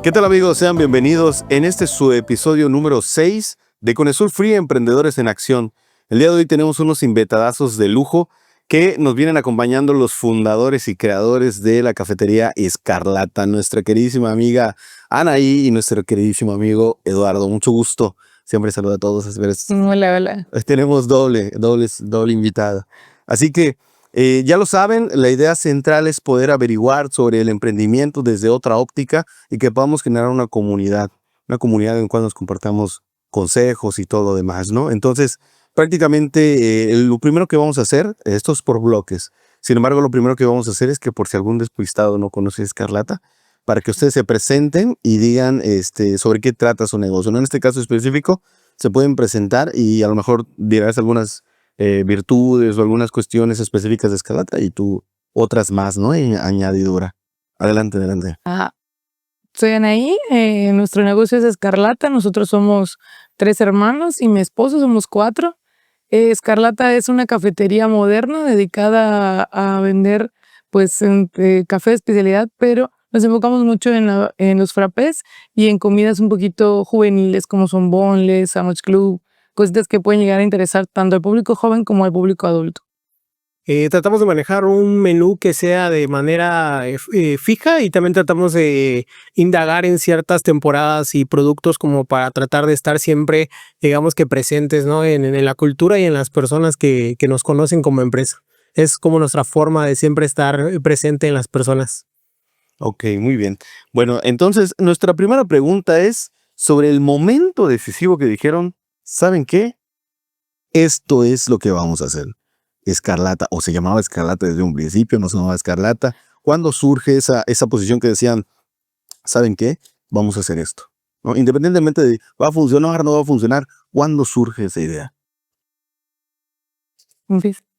¿Qué tal, amigos? Sean bienvenidos en este su episodio número 6 de Conesur Free Emprendedores en Acción. El día de hoy tenemos unos invitadazos de lujo que nos vienen acompañando los fundadores y creadores de la cafetería Escarlata, nuestra queridísima amiga Anaí y nuestro queridísimo amigo Eduardo. Mucho gusto. Siempre saludo a todos. Hola, hola. Tenemos doble invitada. Así que ya lo saben, la idea central es poder averiguar sobre el emprendimiento desde otra óptica y que podamos generar una comunidad en la cual nos compartamos consejos y todo lo demás, ¿no? Entonces, prácticamente lo primero que vamos a hacer, esto es por bloques, sin embargo, lo primero que vamos a hacer es que por si algún despistado no conoce a Escarlata, para que ustedes se presenten y digan sobre qué trata su negocio, ¿no? En este caso específico, se pueden presentar y a lo mejor dirás algunas virtudes o algunas cuestiones específicas de Escarlata y tú otras más, ¿no? En añadidura. Adelante. Soy Anaí, nuestro negocio es Escarlata, nosotros somos 3 hermanos y mi esposo somos 4. Escarlata es una cafetería moderna dedicada a vender café de especialidad, pero nos enfocamos mucho en los frappés y en comidas un poquito juveniles como son boneless, sandwich club, cositas que pueden llegar a interesar tanto al público joven como al público adulto. Tratamos de manejar un menú que sea de manera fija y también tratamos de indagar en ciertas temporadas y productos como para tratar de estar siempre, digamos que presentes, ¿no? en la cultura y en las personas que nos conocen como empresa. Es como nuestra forma de siempre estar presente en las personas. Ok, muy bien. Bueno, entonces nuestra primera pregunta es sobre el momento decisivo que dijeron, ¿saben qué? Esto es lo que vamos a hacer. Escarlata, o se llamaba Escarlata desde un principio, no se llamaba Escarlata. ¿Cuándo surge esa posición que decían, ¿saben qué? Vamos a hacer esto, ¿no? Independientemente de va a funcionar o no va a funcionar, ¿cuándo surge esa idea?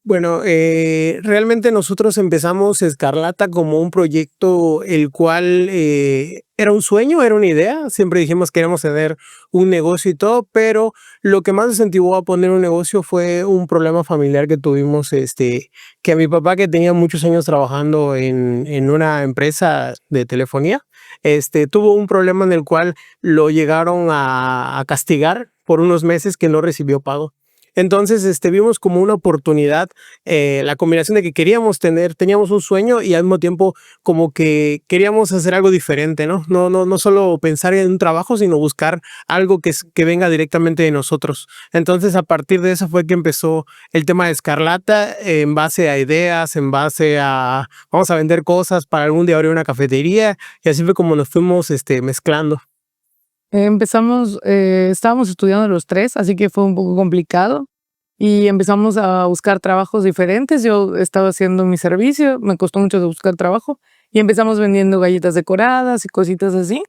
Bueno, realmente nosotros empezamos Escarlata como un proyecto el cual era un sueño, era una idea. Siempre dijimos que queríamos tener un negocio y todo, pero lo que más nos incentivó a poner un negocio fue un problema familiar que tuvimos, que a mi papá, que tenía muchos años trabajando en una empresa de telefonía, tuvo un problema en el cual lo llegaron a castigar por unos meses que no recibió pago. Entonces, vimos como una oportunidad, la combinación de que teníamos un sueño y al mismo tiempo como que queríamos hacer algo diferente, ¿no? No solo pensar en un trabajo, sino buscar algo que venga directamente de nosotros. Entonces, a partir de eso fue que empezó el tema de Escarlata, en base a ideas, en base a vamos a vender cosas para algún día abrir una cafetería, y así fue como nos fuimos mezclando. Estábamos estudiando los 3, así que fue un poco complicado y empezamos a buscar trabajos diferentes. Yo estaba haciendo mi servicio, me costó mucho de buscar trabajo y empezamos vendiendo galletas decoradas y cositas así.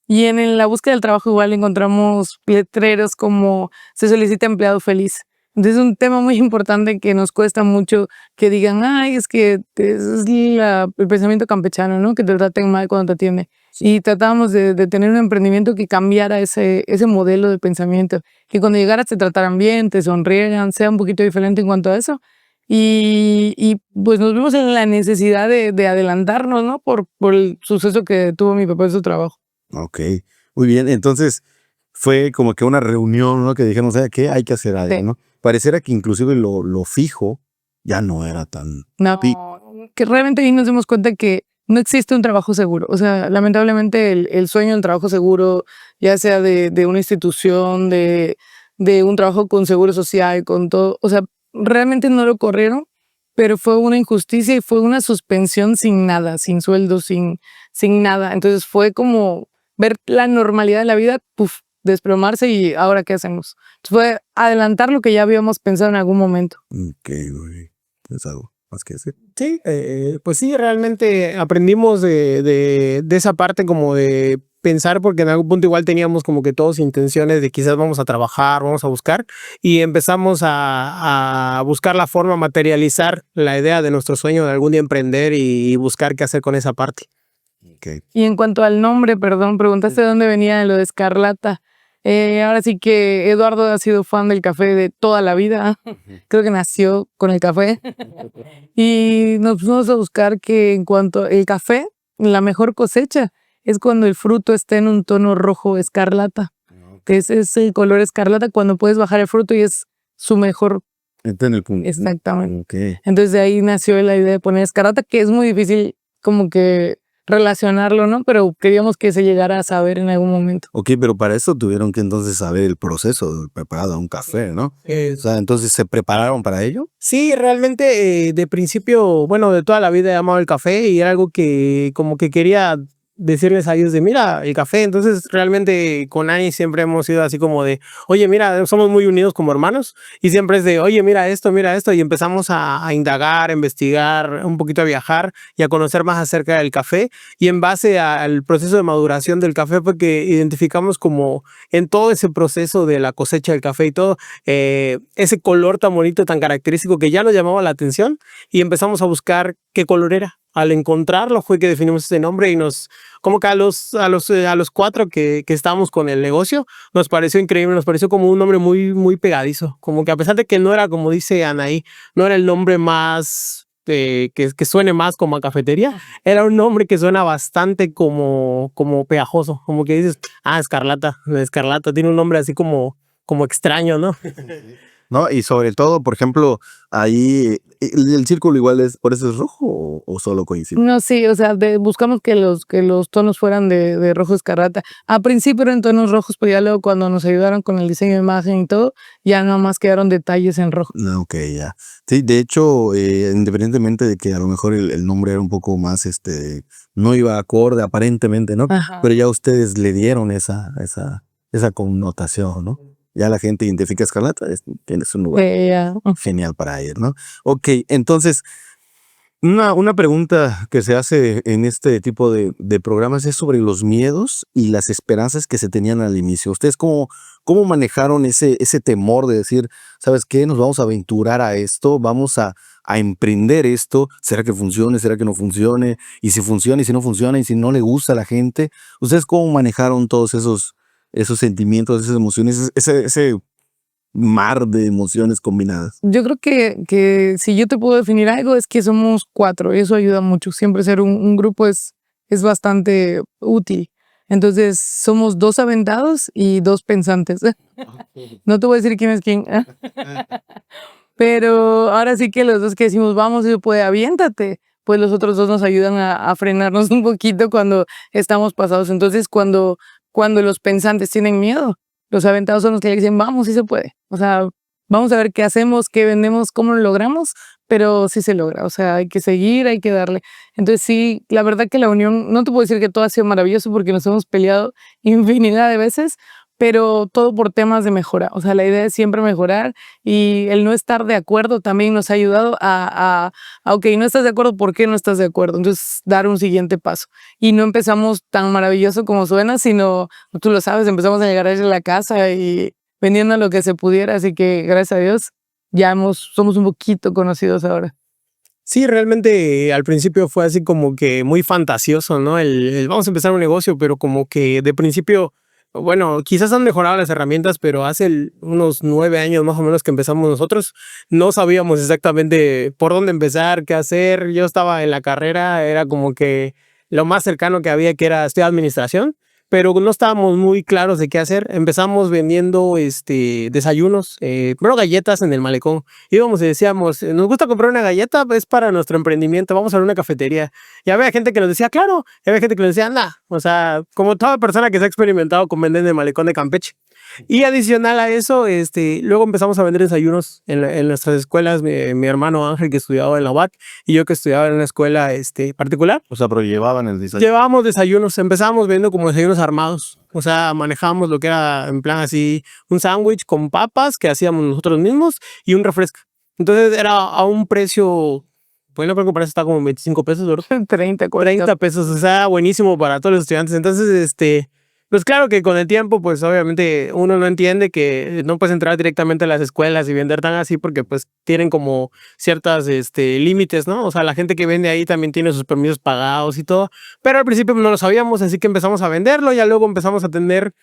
Y en la búsqueda del trabajo igual encontramos letreros como se solicita empleado feliz. Entonces es un tema muy importante que nos cuesta mucho que digan, ay, es que es el pensamiento campechano, ¿no? Que te traten mal cuando te atienden. Y tratábamos de tener un emprendimiento que cambiara ese modelo de pensamiento, que cuando llegaras te trataran bien, te sonrieran, sea un poquito diferente en cuanto a eso. Y pues nos vimos en la necesidad de adelantarnos, ¿no? Por el suceso que tuvo mi papá en su trabajo. Ok, muy bien. Entonces fue como que una reunión, ¿no? Que dijeron, o sea, ¿qué? Hay que hacer algo, Sí. ¿no? Pareciera que inclusive lo fijo ya no era tan... No, que realmente ahí nos dimos cuenta que no existe un trabajo seguro. O sea, lamentablemente el sueño del trabajo seguro, ya sea de una institución, de un trabajo con seguro social, con todo, o sea, realmente no lo corrieron, pero fue una injusticia y fue una suspensión sin nada, sin sueldo, sin nada. Entonces fue como ver la normalidad de la vida, puf, desplomarse y ahora qué hacemos. Entonces fue adelantar lo que ya habíamos pensado en algún momento. Ok, güey. ¿Es algo más que decir? Sí, pues sí, realmente aprendimos de esa parte como de pensar, porque en algún punto igual teníamos como que todos intenciones de quizás vamos a trabajar, vamos a buscar, y empezamos a buscar la forma, materializar la idea de nuestro sueño de algún día emprender y buscar qué hacer con esa parte. Okay. Y en cuanto al nombre, perdón, preguntaste de dónde venía lo de Escarlata. Ahora sí que Eduardo ha sido fan del café de toda la vida. Creo que nació con el café. Y nos pusimos a buscar que en cuanto el café, la mejor cosecha es cuando el fruto está en un tono rojo escarlata. Que es el color escarlata cuando puedes bajar el fruto y es su mejor. Está en el punto. Exactamente. Okay. Entonces de ahí nació la idea de poner escarlata, que es muy difícil como que relacionarlo, ¿no? Pero queríamos que se llegara a saber en algún momento. Ok, pero para eso tuvieron que entonces saber el proceso de preparado un café, ¿no? O sea, entonces ¿se prepararon para ello? Sí, realmente de principio, bueno, de toda la vida he amado el café y era algo que como que quería decirles a ellos de, mira, el café. Entonces realmente con Ani siempre hemos sido así como de, oye, mira, somos muy unidos como hermanos y siempre es de, oye, mira esto, y empezamos a indagar, a investigar, un poquito a viajar y a conocer más acerca del café, y en base al proceso de maduración del café porque identificamos como en todo ese proceso de la cosecha del café y todo, ese color tan bonito, tan característico que ya nos llamaba la atención y empezamos a buscar qué color era. Al encontrarlo fue que definimos ese nombre y nos, como que a los cuatro que estábamos con el negocio, nos pareció increíble, nos pareció como un nombre muy, muy pegadizo. Como que a pesar de que no era, como dice Anaí, no era el nombre más, que suene más como a cafetería, era un nombre que suena bastante como pegajoso, como que dices, Escarlata, tiene un nombre así como extraño, ¿no? ¿No? Y sobre todo, por ejemplo, ahí el círculo igual es, ¿por eso es rojo o solo coincide? No, sí, o sea, buscamos que los tonos fueran de rojo escarlata. Al principio eran tonos rojos, pero ya luego cuando nos ayudaron con el diseño de imagen y todo, ya nada más quedaron detalles en rojo. Ok, ya. Sí, de hecho, independientemente de que a lo mejor el nombre era un poco más, no iba acorde aparentemente, ¿no? Ajá. Pero ya ustedes le dieron esa connotación, ¿no? Ya la gente identifica Escarlata, tienes un lugar Ya. genial para ir, ¿no? Ok, entonces, una pregunta que se hace en este tipo de programas es sobre los miedos y las esperanzas que se tenían al inicio. ¿Ustedes cómo manejaron ese temor de decir, ¿sabes qué? Nos vamos a aventurar a esto, vamos a emprender esto, ¿será que funcione? ¿Será que no funcione? Y si funciona y si no funciona y si no le gusta a la gente, ¿ustedes cómo manejaron todos esos sentimientos, esas emociones, ese mar de emociones combinadas? Yo creo que si yo te puedo definir algo es que somos 4 y eso ayuda mucho. Siempre ser un grupo es bastante útil. Entonces somos 2 aventados y 2 pensantes. No te voy a decir quién es quién. Pero ahora sí que los 2 que decimos, vamos, y puede, aviéntate. Pues los otros 2 nos ayudan a frenarnos un poquito cuando estamos pasados. Entonces cuando los pensantes tienen miedo, los aventados son los que le dicen, vamos, sí se puede. O sea, vamos a ver qué hacemos, qué vendemos, cómo lo logramos, pero sí se logra. O sea, hay que seguir, hay que darle. Entonces sí, la verdad que la unión, no te puedo decir que todo ha sido maravilloso porque nos hemos peleado infinidad de veces, pero todo por temas de mejora. O sea, la idea es siempre mejorar y el no estar de acuerdo también nos ha ayudado a ok, no estás de acuerdo, ¿por qué no estás de acuerdo? Entonces, dar un siguiente paso. Y no empezamos tan maravilloso como suena, sino, tú lo sabes, empezamos a llegar a la casa y vendiendo lo que se pudiera, así que gracias a Dios ya somos un poquito conocidos ahora. Sí, realmente al principio fue así como que muy fantasioso, ¿no? El vamos a empezar un negocio, pero como que de principio, bueno, quizás han mejorado las herramientas, pero hace unos 9 años más o menos que empezamos nosotros, no sabíamos exactamente por dónde empezar, qué hacer. Yo estaba en la carrera, era como que lo más cercano que había, que era estudiar administración, pero no estábamos muy claros de qué hacer. Empezamos vendiendo desayunos, primero galletas en el malecón. Íbamos y decíamos, nos gusta comprar una galleta, es para nuestro emprendimiento, vamos a ver una cafetería. Y había gente que nos decía, claro, y había gente que nos decía, anda, o sea, como toda persona que se ha experimentado con vender en el malecón de Campeche. Y adicional a eso, luego empezamos a vender desayunos en nuestras escuelas. Mi hermano Ángel, que estudiaba en la UAC, y yo que estudiaba en una escuela particular. O sea, pero llevaban el desayuno. Llevábamos desayunos, empezamos viendo como desayunos armados. O sea, manejábamos lo que era en plan así, un sándwich con papas que hacíamos nosotros mismos y un refresco. Entonces era a un precio escuela, creo que para eso está como 25 pesos, ¿verdad? 30, 40. 30 pesos, o sea, buenísimo para todos los estudiantes. Entonces, pues claro que con el tiempo, pues obviamente uno no entiende que no puedes entrar directamente a las escuelas y vender tan así porque pues tienen como ciertas límites, ¿no? O sea, la gente que vende ahí también tiene sus permisos pagados y todo, pero al principio no lo sabíamos, así que empezamos a venderlo, ya luego empezamos a tener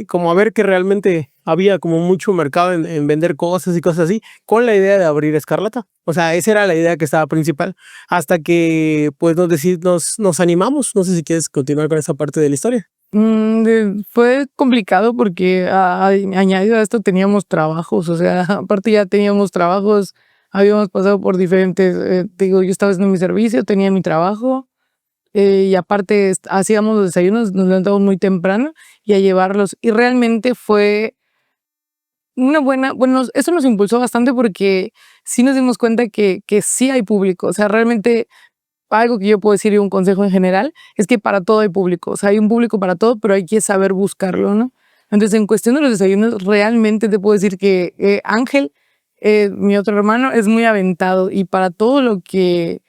como a ver que realmente había como mucho mercado en vender cosas y cosas así, con la idea de abrir Escarlata. O sea, esa era la idea que estaba principal, hasta que pues nos animamos. No sé si quieres continuar con esa parte de la historia. Fue complicado porque añadido a esto teníamos trabajos, o sea, aparte ya teníamos trabajos, habíamos pasado por diferentes, digo, yo estaba haciendo mi servicio, tenía mi trabajo, y aparte hacíamos los desayunos, nos levantábamos muy temprano y a llevarlos, y realmente fue bueno, eso nos impulsó bastante porque sí nos dimos cuenta que sí hay público, o sea, realmente algo que yo puedo decir y un consejo en general es que para todo hay público, o sea, hay un público para todo, pero hay que saber buscarlo, ¿no? Entonces, en cuestión de los desayunos, realmente te puedo decir que Ángel, mi otro hermano, es muy aventado y para todo lo que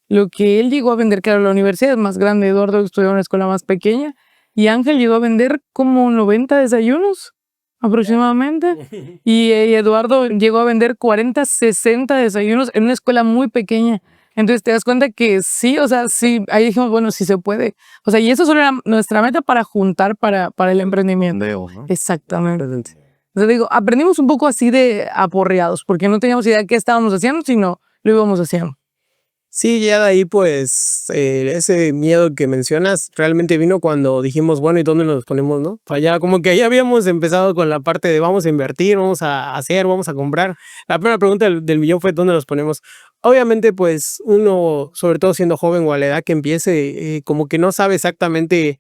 él llegó a vender, claro, la universidad es más grande, Eduardo estudió en una escuela más pequeña y Ángel llegó a vender como 90 desayunos aproximadamente y Eduardo llegó a vender 40, 60 desayunos en una escuela muy pequeña. Entonces te das cuenta que sí, o sea, sí, ahí dijimos, bueno, sí se puede. O sea, y eso solo era nuestra meta para juntar para el emprendimiento. ¿no? Exactamente. Entonces digo, aprendimos un poco así de aporreados, porque no teníamos idea de qué estábamos haciendo, sino lo íbamos haciendo. Sí, ya de ahí pues ese miedo que mencionas realmente vino cuando dijimos, bueno, ¿y dónde nos ponemos, no? O sea, ya como que ya habíamos empezado con la parte de vamos a invertir, vamos a hacer, vamos a comprar. La primera pregunta del millón fue ¿dónde nos ponemos? Obviamente pues uno, sobre todo siendo joven o a la edad que empiece, como que no sabe exactamente,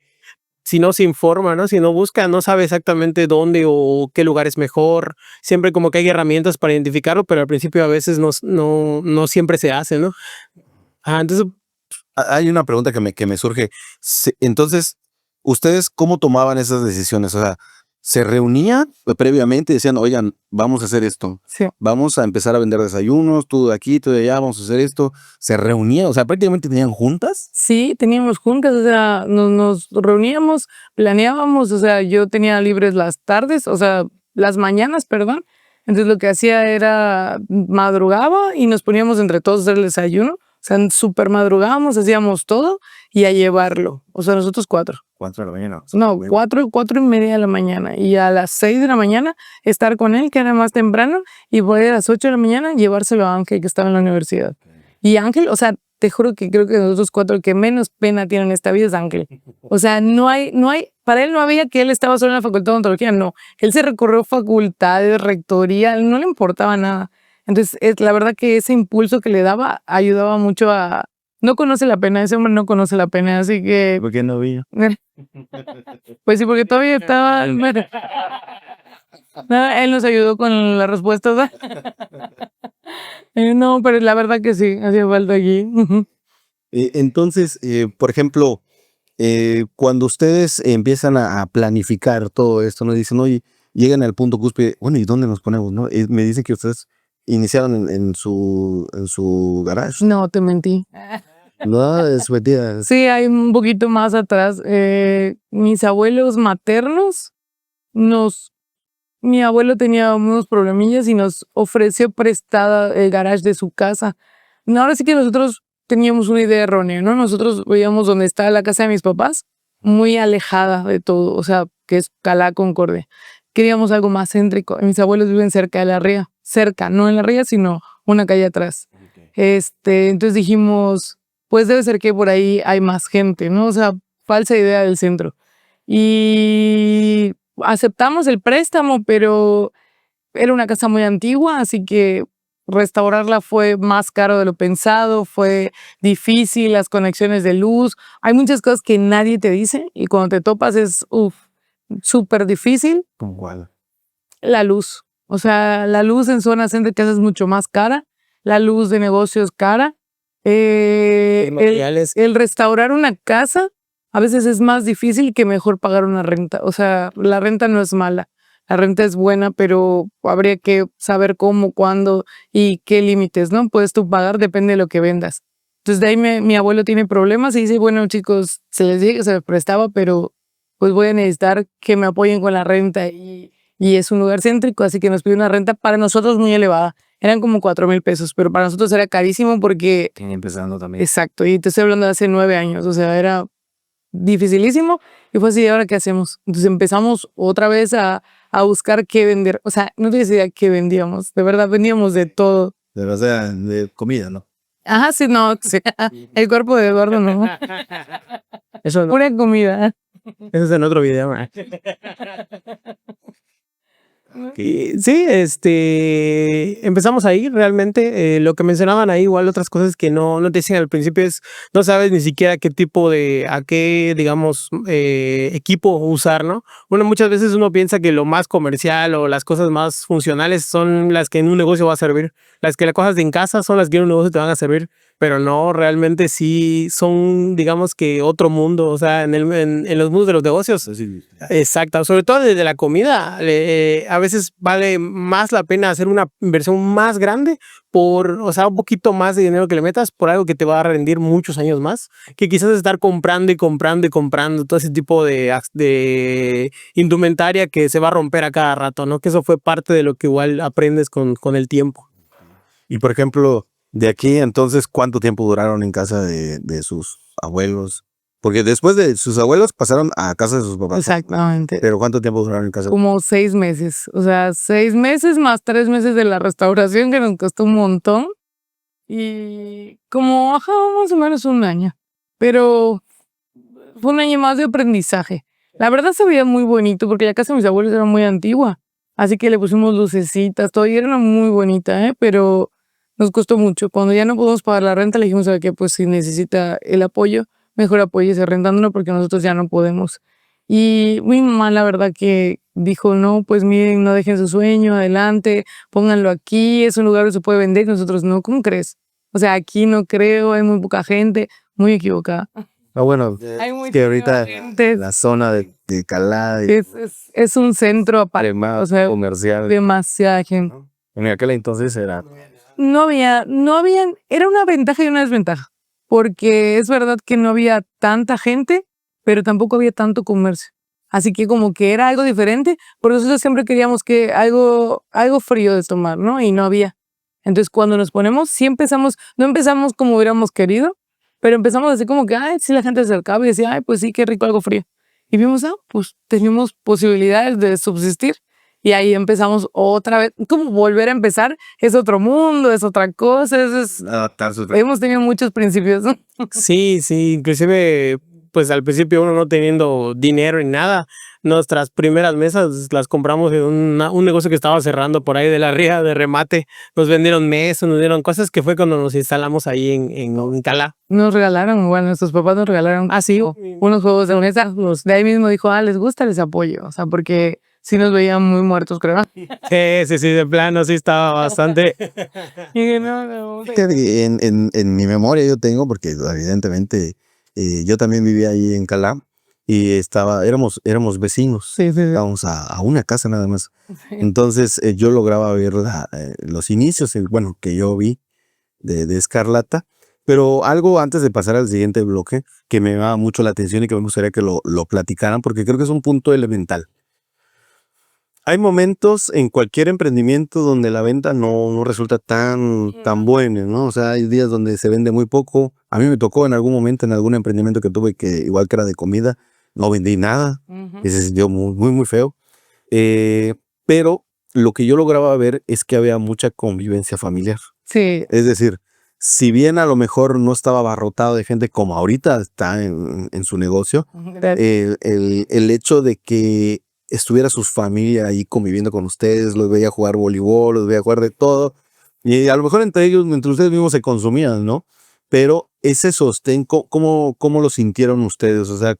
si no se informa, ¿no? Si no busca, no sabe exactamente dónde o qué lugar es mejor. Siempre como que hay herramientas para identificarlo, pero al principio a veces no siempre se hace, ¿no? Entonces, Hay una pregunta que me surge. Entonces, ¿ustedes cómo tomaban esas decisiones? O sea, ¿se reunían previamente y decían, oigan, vamos a hacer esto? Sí. Vamos a empezar a vender desayunos, tú de aquí, tú de allá, vamos a hacer esto. ¿Se reunían? O sea, prácticamente tenían juntas. Sí, teníamos juntas, o sea, nos reuníamos, planeábamos, o sea, yo tenía libres las tardes, o sea, las mañanas, perdón. Entonces lo que hacía era madrugaba y nos poníamos entre todos a hacer el desayuno. O sea, súper madrugábamos, hacíamos todo y a llevarlo. O sea, nosotros 4. 4 de la mañana. No, 4:30 de la mañana. Y a las 6 de la mañana estar con él, que era más temprano, y por ahí a las 8 de la mañana llevárselo a Ángel, que estaba en la universidad. Y Ángel, o sea, te juro que creo que de nosotros 4 el que menos pena tiene en esta vida es Ángel. O sea, no hay, para él no había que él estaba solo en la facultad de odontología, no. Él se recorrió facultades, rectoría, no le importaba nada. Entonces, la verdad que ese impulso que le daba ayudaba mucho a... No conoce la pena, ese hombre no conoce la pena, así que... ¿Por qué no vino? Pues sí, porque todavía estaba... Él nos ayudó con las respuestas. No, pero la verdad que sí, hacía falta aquí. Entonces, por ejemplo, cuando ustedes empiezan a planificar todo esto, nos dicen, oye, llegan al punto cúspide, bueno, ¿y dónde nos ponemos? ¿No? Me dicen que ustedes iniciaron en su garage. No, te mentí. No, es mentira. Sí, hay un poquito más atrás. Mis abuelos maternos mi abuelo tenía unos problemillas y nos ofreció prestada el garage de su casa. No, ahora sí que nosotros teníamos una idea errónea, ¿no? Nosotros veíamos donde estaba la casa de mis papás, muy alejada de todo, o sea, que es Calá Concordia. Queríamos algo más céntrico. Mis abuelos viven cerca de la ría, cerca, no en la ría, sino una calle atrás. Entonces dijimos, pues debe ser que por ahí hay más gente, ¿no? O sea, falsa idea del centro. Y aceptamos el préstamo, pero era una casa muy antigua, así que restaurarla fue más caro de lo pensado, fue difícil, las conexiones de luz. Hay muchas cosas que nadie te dice y cuando te topas es súper difícil. ¿Cómo cuál? La luz. O sea, la luz en zonas céntricas es mucho más cara, la luz de negocio es cara. El restaurar una casa a veces es más difícil que mejor pagar una renta. O sea, la renta no es mala. la renta es buena, pero habría que saber cómo, cuándo y qué límites, ¿no? Puedes tú pagar, depende de lo que vendas. Entonces de ahí mi abuelo tiene problemas y dice, bueno chicos, se les dije que se les prestaba, pero pues voy a necesitar que me apoyen con la renta y es un lugar céntrico, así que nos pidió una renta para nosotros muy elevada. Eran como 4,000 pesos, pero para nosotros era carísimo porque... Empezando también. Exacto, y te estoy hablando de hace 9 años, o sea, era dificilísimo y fue así, ¿y ahora qué hacemos? Entonces empezamos otra vez a buscar qué vender, o sea, no tienes idea qué vendíamos, de verdad vendíamos de todo. O sea, de comida, ¿no? Ajá, sí, no, sí. El cuerpo de Eduardo no, Eso no, pura comida. eso es en otro video. Sí, empezamos ahí realmente. Lo que mencionaban ahí, igual otras cosas que no te dicen al principio es, no sabes ni siquiera qué tipo a qué, digamos, equipo usar, ¿no? Bueno, muchas veces uno piensa que lo más comercial o las cosas más funcionales son las que en un negocio va a servir. Las que las cosas de en casa son las que en un negocio te van a servir. Pero no, realmente sí son, digamos que otro mundo, o sea, en los mundos de los negocios. Exacto, sobre todo desde la comida, a veces vale más la pena hacer una inversión más grande o sea, un poquito más de dinero que le metas por algo que te va a rendir muchos años más, que quizás estar comprando y comprando y comprando todo ese tipo de indumentaria que se va a romper a cada rato, ¿no? Que eso fue parte de lo que igual aprendes con el tiempo. Y por ejemplo, de aquí entonces, ¿cuánto tiempo duraron en casa de sus abuelos? Porque después de sus abuelos pasaron a casa de sus papás. Exactamente. Pero ¿cuánto tiempo duraron en casa? Como 6 meses, o sea, 6 meses más 3 meses de la restauración que nos costó un montón y como, ajá, más o menos un año, pero fue un año más de aprendizaje. La verdad se veía muy bonito porque la casa de mis abuelos era muy antigua, así que le pusimos lucecitas, todo y era muy bonita, pero nos costó mucho. Cuando ya no pudimos pagar la renta le dijimos a que pues si necesita el apoyo, mejor apóyese rentándolo porque nosotros ya no podemos. Y mi mamá la verdad que dijo, no, pues miren, no dejen su sueño, adelante, pónganlo aquí, es un lugar donde se puede vender. Y nosotros, no, ¿cómo crees? O sea, aquí no creo, hay muy poca gente, muy equivocada. Bueno, Hay muy que ahorita gente. la zona de Calá Es un centro aparte, o sea, comercial. demasiada gente. En aquel entonces era... No había, era una ventaja y una desventaja, porque es verdad que no había tanta gente, pero tampoco había tanto comercio. Así que como que era algo diferente, porque nosotros siempre queríamos que algo frío de tomar, ¿no? Y no había. Entonces cuando nos ponemos, sí empezamos, no empezamos como hubiéramos querido, pero empezamos así como que, ay, sí, la gente se acercaba y decía, ay, pues sí, qué rico algo frío. Y vimos, pues teníamos posibilidades de subsistir. Y ahí empezamos otra vez, como volver a empezar, es otro mundo, es otra cosa, hemos tenido muchos principios, ¿no? Sí, inclusive, pues al principio uno no teniendo dinero ni nada, nuestras primeras mesas las compramos en un negocio que estaba cerrando por ahí de la ría de remate, nos vendieron mesas, nos dieron cosas que fue cuando nos instalamos ahí en Calá. Nos regalaron, bueno, nuestros papás nos regalaron unos juegos de mesa, de ahí mismo dijo, les gusta, les apoyo, o sea, porque... sí nos veían muy muertos, creo. Sí, de plano sí estaba bastante. En mi memoria yo tengo, porque evidentemente yo también vivía ahí en Calá y éramos vecinos. Sí. Estábamos a una casa nada más. Sí. Entonces yo lograba ver los inicios, bueno, que yo vi de Escarlata. Pero algo antes de pasar al siguiente bloque que me llama mucho la atención y que me gustaría que lo platicaran, porque creo que es un punto elemental. Hay momentos en cualquier emprendimiento donde la venta no resulta tan buena, ¿no? O sea, hay días donde se vende muy poco. A mí me tocó en algún momento, en algún emprendimiento que tuve, que igual que era de comida, no vendí nada. Y se sintió muy feo. Pero lo que yo lograba ver es que había mucha convivencia familiar. Sí. Es decir, si bien a lo mejor no estaba abarrotado de gente como ahorita está en su negocio, el hecho de que estuviera su familia ahí conviviendo con ustedes, los veía jugar voleibol, los veía jugar de todo, y a lo mejor entre ustedes mismos se consumían, ¿no? Pero ese sostén, ¿cómo lo sintieron ustedes? O sea,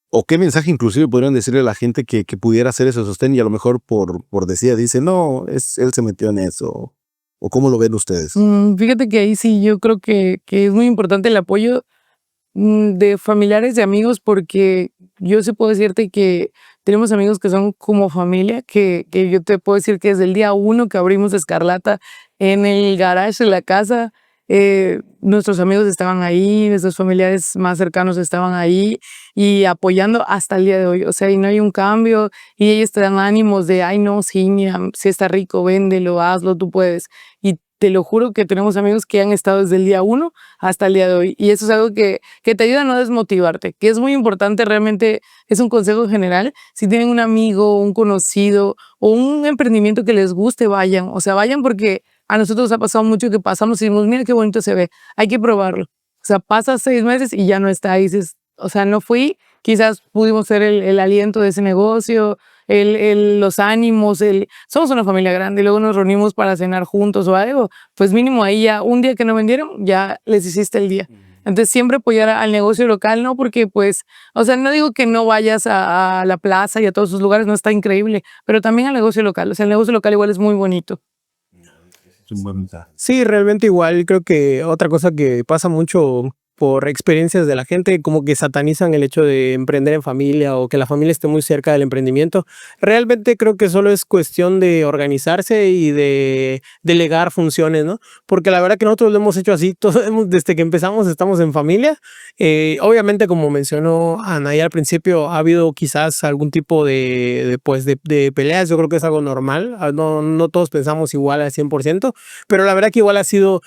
o qué mensaje inclusive podrían decirle a la gente que pudiera hacer ese sostén y a lo mejor por decir, dice, no, él se metió en eso, o cómo lo ven ustedes? Fíjate que ahí sí yo creo que es muy importante el apoyo de familiares, de amigos, porque yo sí puedo decirte que tenemos amigos que son como familia, que yo te puedo decir que desde el día 1 que abrimos Escarlata en el garage de la casa, nuestros amigos estaban ahí, nuestros familiares más cercanos estaban ahí y apoyando hasta el día de hoy. O sea, y no hay un cambio y ellos te dan ánimos de, ay no, sí, mira, si está rico, véndelo, hazlo, tú puedes. Y te lo juro que tenemos amigos que han estado desde el día 1 hasta el día de hoy. Y eso es algo que te ayuda a no desmotivarte, que es muy importante realmente, es un consejo general. Si tienen un amigo, un conocido o un emprendimiento que les guste, vayan. O sea, vayan porque a nosotros nos ha pasado mucho que pasamos y decimos, mira qué bonito se ve, hay que probarlo. O sea, pasa 6 meses y ya no está. Y dices, o sea, no fui, quizás pudimos ser el aliento de ese negocio, los ánimos, somos una familia grande y luego nos reunimos para cenar juntos o algo, pues mínimo ahí ya un día que no vendieron, ya les hiciste el día. Entonces siempre apoyar al negocio local, ¿no? Porque pues, o sea, no digo que no vayas a la plaza y a todos sus lugares, no está increíble, pero también al negocio local. O sea, el negocio local igual es muy bonito. Es un buen mensaje. Sí, realmente igual creo que otra cosa que pasa mucho por experiencias de la gente, como que satanizan el hecho de emprender en familia o que la familia esté muy cerca del emprendimiento. Realmente creo que solo es cuestión de organizarse y de delegar funciones, ¿no? Porque la verdad que nosotros lo hemos hecho así, desde que empezamos estamos en familia. Obviamente, como mencionó Anaí al principio, ha habido quizás algún tipo de peleas, yo creo que es algo normal, no todos pensamos igual al 100%, pero la verdad que igual ha sido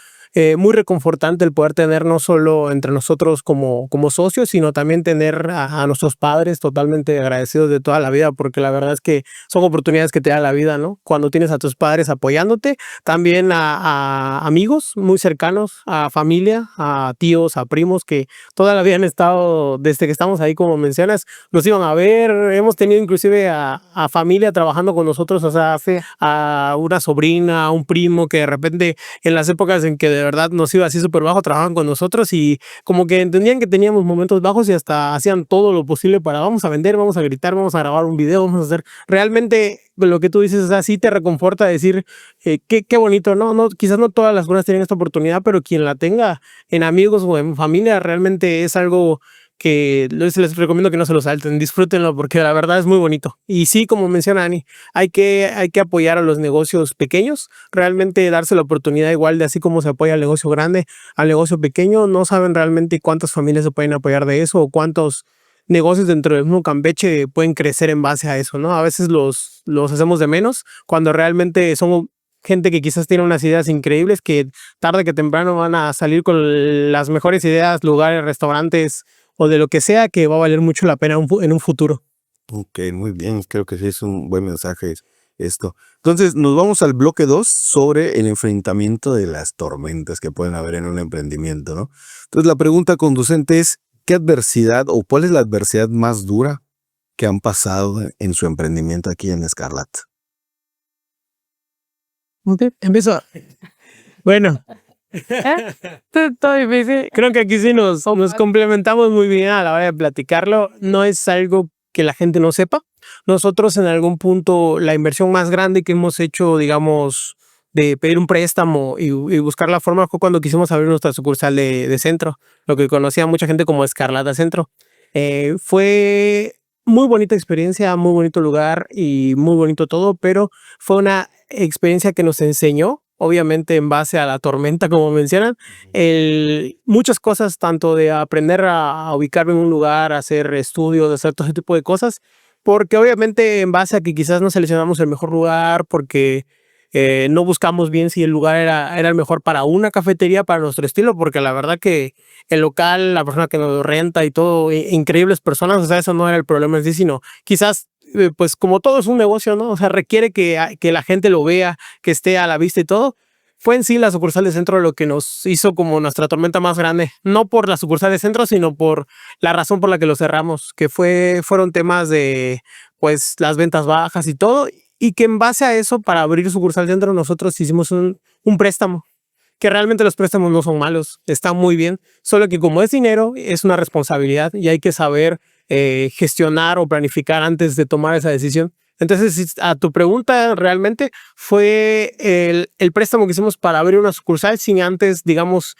muy reconfortante el poder tener no solo entre nosotros como socios, sino también tener a nuestros padres totalmente agradecidos de toda la vida, porque la verdad es que son oportunidades que te da la vida, ¿no? Cuando tienes a tus padres apoyándote, también a amigos muy cercanos, a familia, a tíos, a primos que toda la vida han estado, desde que estamos ahí, como mencionas, nos iban a ver, hemos tenido inclusive a familia trabajando con nosotros, o sea, Sí. a una sobrina, a un primo que de repente en las épocas en que de verdad nos iba así súper bajo, trabajaban con nosotros y como que entendían que teníamos momentos bajos y hasta hacían todo lo posible para vamos a vender, vamos a gritar, vamos a grabar un video, vamos a hacer realmente lo que tú dices, o sea, sí te reconforta decir qué bonito, ¿no? Quizás no todas las personas tienen esta oportunidad, pero quien la tenga en amigos o en familia realmente es algo que les recomiendo que no se lo salten, disfrútenlo porque la verdad es muy bonito. Y sí, como menciona Ani, hay que apoyar a los negocios pequeños, realmente darse la oportunidad igual de así como se apoya al negocio grande, al negocio pequeño, no saben realmente cuántas familias se pueden apoyar de eso o cuántos negocios dentro del mismo Campeche pueden crecer en base a eso, ¿no? A veces los hacemos de menos cuando realmente son gente que quizás tiene unas ideas increíbles que tarde que temprano van a salir con las mejores ideas, lugares, restaurantes o de lo que sea que va a valer mucho la pena en un futuro. Ok, muy bien, creo que sí es un buen mensaje esto. Entonces, nos vamos al bloque 2 sobre el enfrentamiento de las tormentas que pueden haber en un emprendimiento, ¿no? Entonces, la pregunta conducente es, ¿qué adversidad o cuál es la adversidad más dura que han pasado en su emprendimiento aquí en Escarlata? Empiezo. Bueno, Todo difícil. creo que aquí sí nos complementamos muy bien a la hora de platicarlo. No es algo que la gente no sepa. Nosotros en algún punto la inversión más grande que hemos hecho, digamos, de pedir un préstamo y buscar la forma fue cuando quisimos abrir nuestra sucursal de centro, lo que conocía mucha gente como Escarlata Centro. Fue muy bonita experiencia, muy bonito lugar y muy bonito todo, pero fue una experiencia que nos enseñó, obviamente en base a la tormenta, como mencionan, muchas cosas, tanto de aprender a ubicarme en un lugar, a hacer estudios, hacer todo ese tipo de cosas, porque obviamente en base a que quizás no seleccionamos el mejor lugar, porque no buscamos bien si el lugar era el mejor para una cafetería, para nuestro estilo, porque la verdad que el local, la persona que nos renta y todo, increíbles personas, o sea, eso no era el problema en sí, sino quizás, pues como todo es un negocio, ¿no? O sea, requiere que la gente lo vea, que esté a la vista y todo. Fue en sí la sucursal de centro lo que nos hizo como nuestra tormenta más grande, no por la sucursal de centro, sino por la razón por la que lo cerramos, que fueron temas de, pues, las ventas bajas y todo, y que en base a eso, para abrir sucursal centro, nosotros hicimos un préstamo, que realmente los préstamos no son malos, están muy bien, solo que como es dinero, es una responsabilidad y hay que saber gestionar o planificar antes de tomar esa decisión. Entonces, a tu pregunta, realmente fue el préstamo que hicimos para abrir una sucursal sin antes, digamos,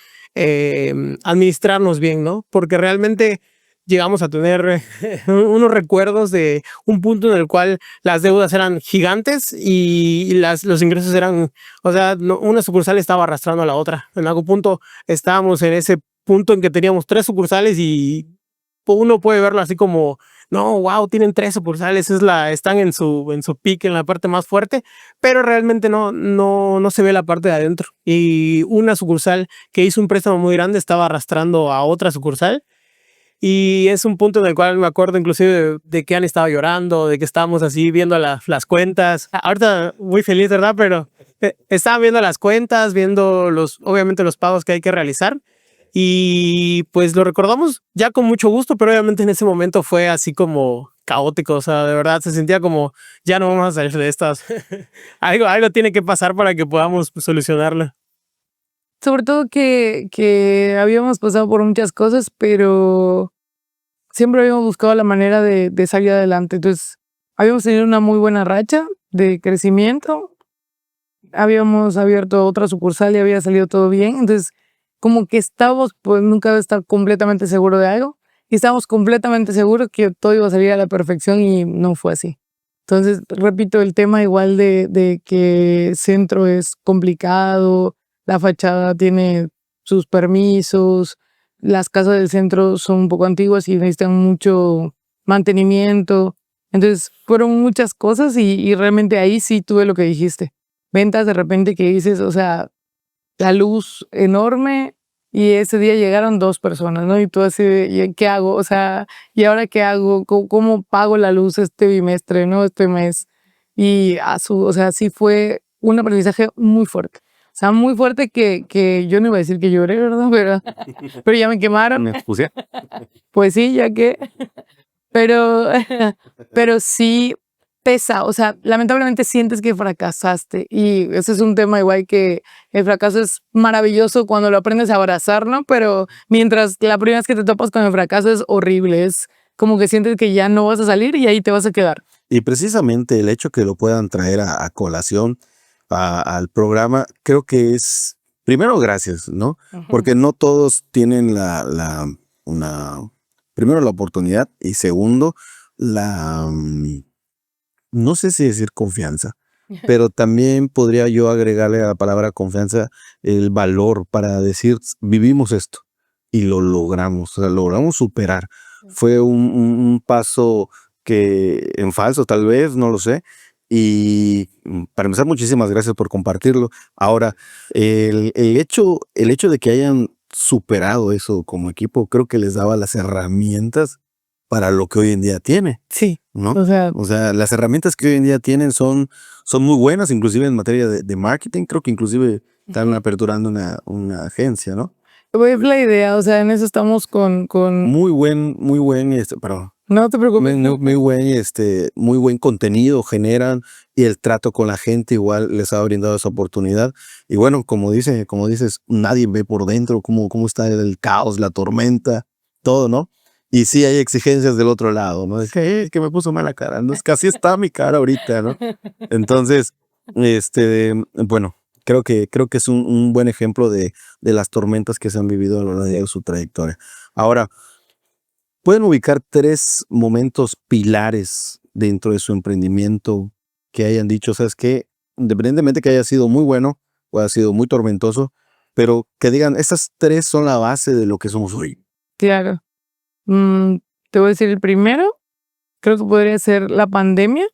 administrarnos bien, ¿no? Porque realmente llegamos a tener unos recuerdos de un punto en el cual las deudas eran gigantes y los ingresos eran, o sea, una sucursal estaba arrastrando a la otra. En algún punto estábamos en ese punto en que teníamos 3 sucursales y uno puede verlo así como, no, wow, tienen 3 sucursales, están en su pique, en la parte más fuerte, pero realmente no se ve la parte de adentro. Y una sucursal que hizo un préstamo muy grande estaba arrastrando a otra sucursal. Y es un punto en el cual me acuerdo inclusive de que Anne estaba llorando, de que estábamos así viendo las cuentas. Ahorita muy feliz, ¿verdad? Pero estaba viendo las cuentas, viendo obviamente los pagos que hay que realizar. Y pues lo recordamos ya con mucho gusto, pero obviamente en ese momento fue así como caótico, o sea, de verdad se sentía como ya no vamos a salir de estas. algo tiene que pasar para que podamos solucionarlo. Sobre todo que habíamos pasado por muchas cosas, pero siempre habíamos buscado la manera de salir adelante. Entonces, habíamos tenido una muy buena racha de crecimiento. Habíamos abierto otra sucursal y había salido todo bien. Entonces, como que estábamos, pues nunca de estar completamente seguro de algo. Y estábamos completamente seguros que todo iba a salir a la perfección y no fue así. Entonces, repito, el tema igual de que centro es complicado, la fachada tiene sus permisos, las casas del centro son un poco antiguas y necesitan mucho mantenimiento. Entonces, fueron muchas cosas y realmente ahí sí tuve lo que dijiste. Ventas de repente que dices, o sea, la luz enorme y ese día llegaron 2 personas, ¿no? Y tú así, ¿y qué hago? O sea, ¿y ahora qué hago? ¿Cómo pago la luz este bimestre, no? Este mes. Y o sea, sí fue un aprendizaje muy fuerte. O sea, muy fuerte que yo no iba a decir que lloré, ¿verdad? Pero ya me quemaron. Me expuse. Pues sí, ya que. Pero, pero sí pesa, o sea, lamentablemente sientes que fracasaste y ese es un tema igual que el fracaso es maravilloso cuando lo aprendes a abrazar, ¿no? Pero mientras la primera vez que te topas con el fracaso es horrible, es como que sientes que ya no vas a salir y ahí te vas a quedar. Y precisamente el hecho que lo puedan traer a colación al programa, creo que es, primero, gracias, ¿no? Porque no todos tienen primero la oportunidad y segundo, no sé si decir confianza, pero también podría yo agregarle a la palabra confianza el valor para decir, vivimos esto y lo logramos, o sea, logramos superar. Fue un paso que en falso tal vez, no lo sé. Y para empezar, muchísimas gracias por compartirlo. Ahora, el hecho de que hayan superado eso como equipo, creo que les daba las herramientas para lo que hoy en día tiene, Sí, ¿no? o sea, O sea, las herramientas que hoy en día tienen son muy buenas, inclusive en materia de marketing. Creo que inclusive están aperturando una agencia, ¿no? es la idea, o sea, en eso estamos con... Muy buen, perdón. No te preocupes. Muy buen contenido generan y el trato con la gente igual les ha brindado esa oportunidad. Y bueno, como dices, nadie ve por dentro cómo está el caos, la tormenta, todo, ¿no? Y sí hay exigencias del otro lado, ¿no? Es que me puso mala cara, ¿no? Es que así está mi cara ahorita, ¿no? Entonces, bueno, creo que es un buen ejemplo de las tormentas que se han vivido a lo largo de su trayectoria. Ahora, ¿pueden ubicar 3 momentos pilares dentro de su emprendimiento que hayan dicho, sabes qué, independientemente que haya sido muy bueno o haya sido muy tormentoso, pero que digan, estas 3 son la base de lo que somos hoy? Claro. Te voy a decir el primero, creo que podría ser la pandemia.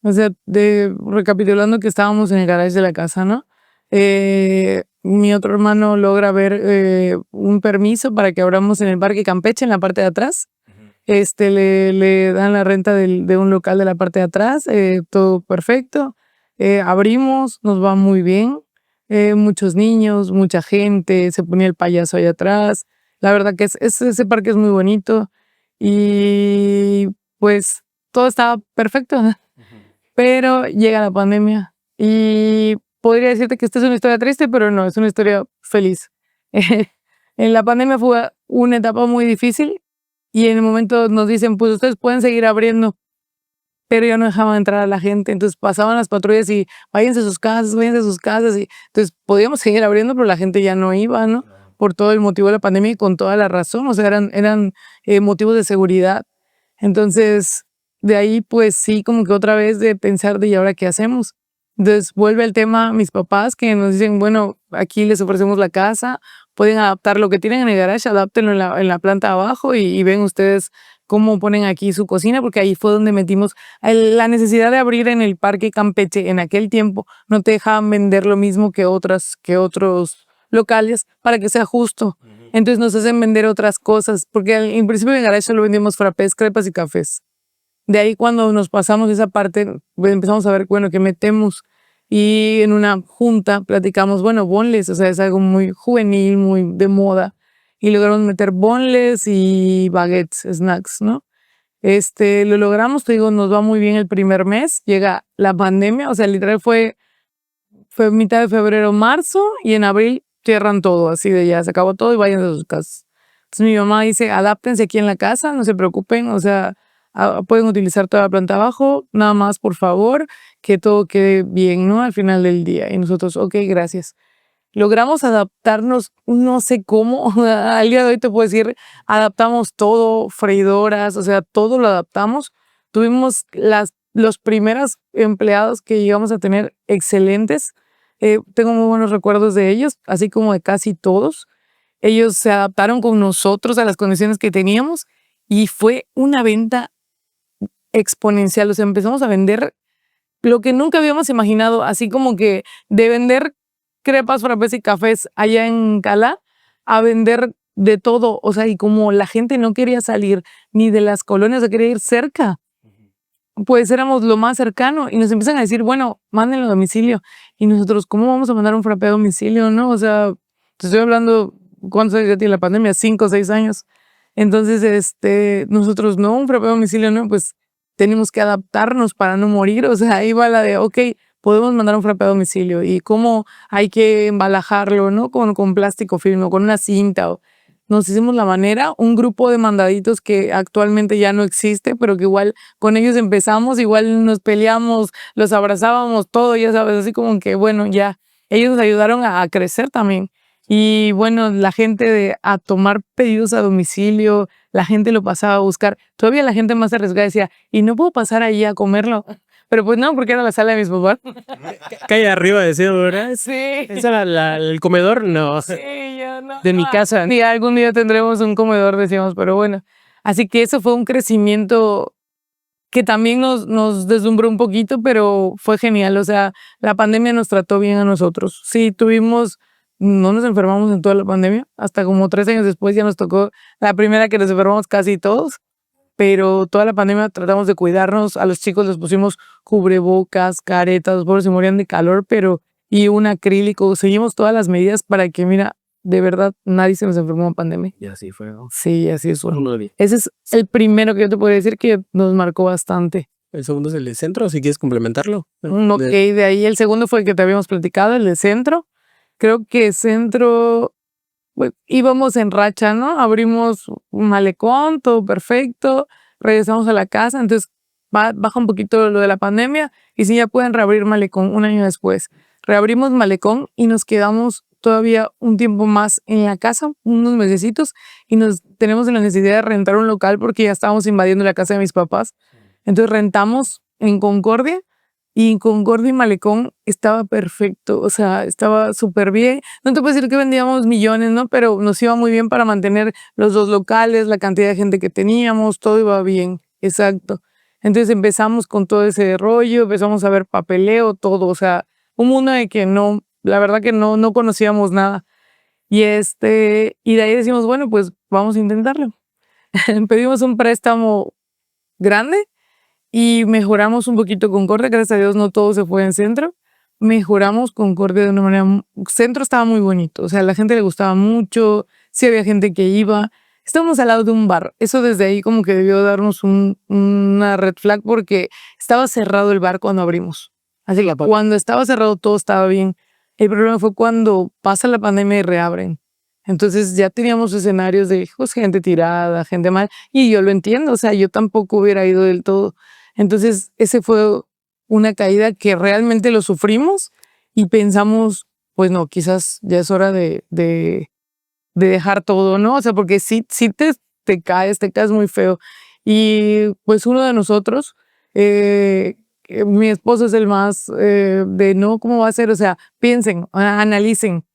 O sea, recapitulando que estábamos en el garage de la casa, ¿no? Mi otro hermano logra ver un permiso para que abramos en el Parque Campeche, en la parte de atrás. Le dan la renta de un local de la parte de atrás, todo perfecto. Abrimos, nos va muy bien. Muchos niños, mucha gente, se ponía el payaso allá atrás. La verdad que ese parque es muy bonito y pues todo estaba perfecto. Pero llega la pandemia y podría decirte que esta es una historia triste, pero no, es una historia feliz. En la pandemia fue una etapa muy difícil y en el momento nos dicen, pues ustedes pueden seguir abriendo, pero ya no dejaban entrar a la gente. Entonces pasaban las patrullas y váyanse a sus casas, váyanse a sus casas. Y entonces podíamos seguir abriendo, pero la gente ya no iba, ¿no? por todo el motivo de la pandemia y con toda la razón, o sea, eran motivos de seguridad. Entonces, de ahí pues sí, como que otra vez de pensar de ¿y ahora qué hacemos? Entonces vuelve el tema mis papás que nos dicen, bueno, aquí les ofrecemos la casa, pueden adaptar lo que tienen en el garage, adáptenlo en la planta de abajo y ven ustedes cómo ponen aquí su cocina, porque ahí fue donde metimos la necesidad de abrir en el Parque Campeche. En aquel tiempo no te dejaban vender lo mismo que otros locales para que sea justo. Entonces nos hacen vender otras cosas, porque en principio en el garage solo vendíamos frappés, crepas y cafés. De ahí cuando nos pasamos esa parte, pues empezamos a ver, bueno, ¿qué metemos? Y en una junta platicamos, bueno, boneless, o sea, es algo muy juvenil, muy de moda. Y logramos meter boneless y baguettes, snacks, ¿no? Lo logramos, te digo, nos va muy bien el primer mes. Llega la pandemia, o sea, literal fue mitad de febrero, marzo, y en abril cierran todo, así de ya, se acabó todo y vayan a sus casas. Entonces mi mamá dice, adáptense aquí en la casa, no se preocupen, o sea, pueden utilizar toda la planta abajo, nada más por favor, que todo quede bien, ¿no? Al final del día. Y nosotros, ok, gracias. Logramos adaptarnos, no sé cómo, al día de hoy te puedo decir, adaptamos todo, freidoras, o sea, todo lo adaptamos. Tuvimos los primeros empleados que llegamos a tener excelentes. Tengo muy buenos recuerdos de ellos, así como de casi todos. Ellos se adaptaron con nosotros a las condiciones que teníamos y fue una venta exponencial. O sea, empezamos a vender lo que nunca habíamos imaginado, así como que de vender crepas, frappés y cafés allá en Cala a vender de todo. O sea, y como la gente no quería salir ni de las colonias, se quería ir cerca, pues éramos lo más cercano y nos empiezan a decir, bueno, mándenlo a domicilio. Y nosotros, ¿cómo vamos a mandar un frappé a domicilio? No, o sea, te estoy hablando, ¿cuántos años ya tiene la pandemia? 5 o 6 años. Entonces, nosotros, no, un frappé a domicilio, no, pues tenemos que adaptarnos para no morir. O sea, ahí va la de, ok, podemos mandar un frappé a domicilio y cómo hay que embalajarlo, ¿no? Con plástico firme o con una cinta. Nos hicimos la manera, un grupo de mandaditos que actualmente ya no existe, pero que igual con ellos empezamos, igual nos peleamos, los abrazábamos, todo, ya sabes, así como que, bueno, ya, ellos nos ayudaron a crecer también. Y bueno, la gente a tomar pedidos a domicilio, la gente lo pasaba a buscar. Todavía la gente más arriesgada decía, ¿y no puedo pasar ahí a comerlo? Pero pues no, porque era la sala de mis papás. Calle arriba, decía, ¿verdad? Sí. ¿Esa era el comedor? No. Sí, yo no. De mi casa. Sí, algún día tendremos un comedor, decíamos, pero bueno. Así que eso fue un crecimiento que también nos deslumbró un poquito, pero fue genial. O sea, la pandemia nos trató bien a nosotros. Sí, no nos enfermamos en toda la pandemia. Hasta como 3 años después ya nos tocó la primera que nos enfermamos casi todos. Pero toda la pandemia tratamos de cuidarnos. A los chicos les pusimos cubrebocas, caretas, los pobres se morían de calor, y un acrílico. Seguimos todas las medidas para que, mira, de verdad, nadie se nos enfermó en pandemia. Y así fue, ¿no? Sí, así es. Ese es el primero que yo te puedo decir que nos marcó bastante. El segundo es el de centro, si quieres complementarlo. Ok, de ahí el segundo fue el que te habíamos platicado, el de centro. Creo que centro, pues, íbamos en racha, ¿no? Abrimos un malecón, todo perfecto, regresamos a la casa, entonces baja un poquito lo de la pandemia y sí ya pueden reabrir malecón un año después. Reabrimos malecón y nos quedamos todavía un tiempo más en la casa, unos mesecitos, y nos tenemos la necesidad de rentar un local porque ya estábamos invadiendo la casa de mis papás. Entonces rentamos en Concordia. Y en Concordia y Malecón estaba perfecto, o sea, estaba súper bien. No te puedo decir que vendíamos millones, ¿no? Pero nos iba muy bien para mantener los 2 locales, la cantidad de gente que teníamos, todo iba bien, exacto. Entonces empezamos con todo ese rollo, empezamos a ver papeleo, todo, o sea, un mundo de que no, la verdad que no conocíamos nada. Y y de ahí decimos, bueno, pues vamos a intentarlo. Pedimos un préstamo grande. Y mejoramos un poquito Concordia, gracias a Dios no todo se fue en centro, mejoramos Concordia de una manera, centro estaba muy bonito, o sea, a la gente le gustaba mucho, sí había gente que iba, estábamos al lado de un bar, eso desde ahí como que debió darnos una red flag porque estaba cerrado el bar cuando abrimos, así que cuando estaba cerrado todo estaba bien, el problema fue cuando pasa la pandemia y reabren. Entonces ya teníamos escenarios de pues, gente tirada, gente mal, y yo lo entiendo, o sea, yo tampoco hubiera ido del todo. Entonces, ese fue una caída que realmente lo sufrimos y pensamos, pues no, quizás ya es hora de de dejar todo, ¿no? O sea, porque si te caes muy feo. Y pues uno de nosotros, mi esposo es el más de no, ¿cómo va a ser? O sea, piensen, analicen.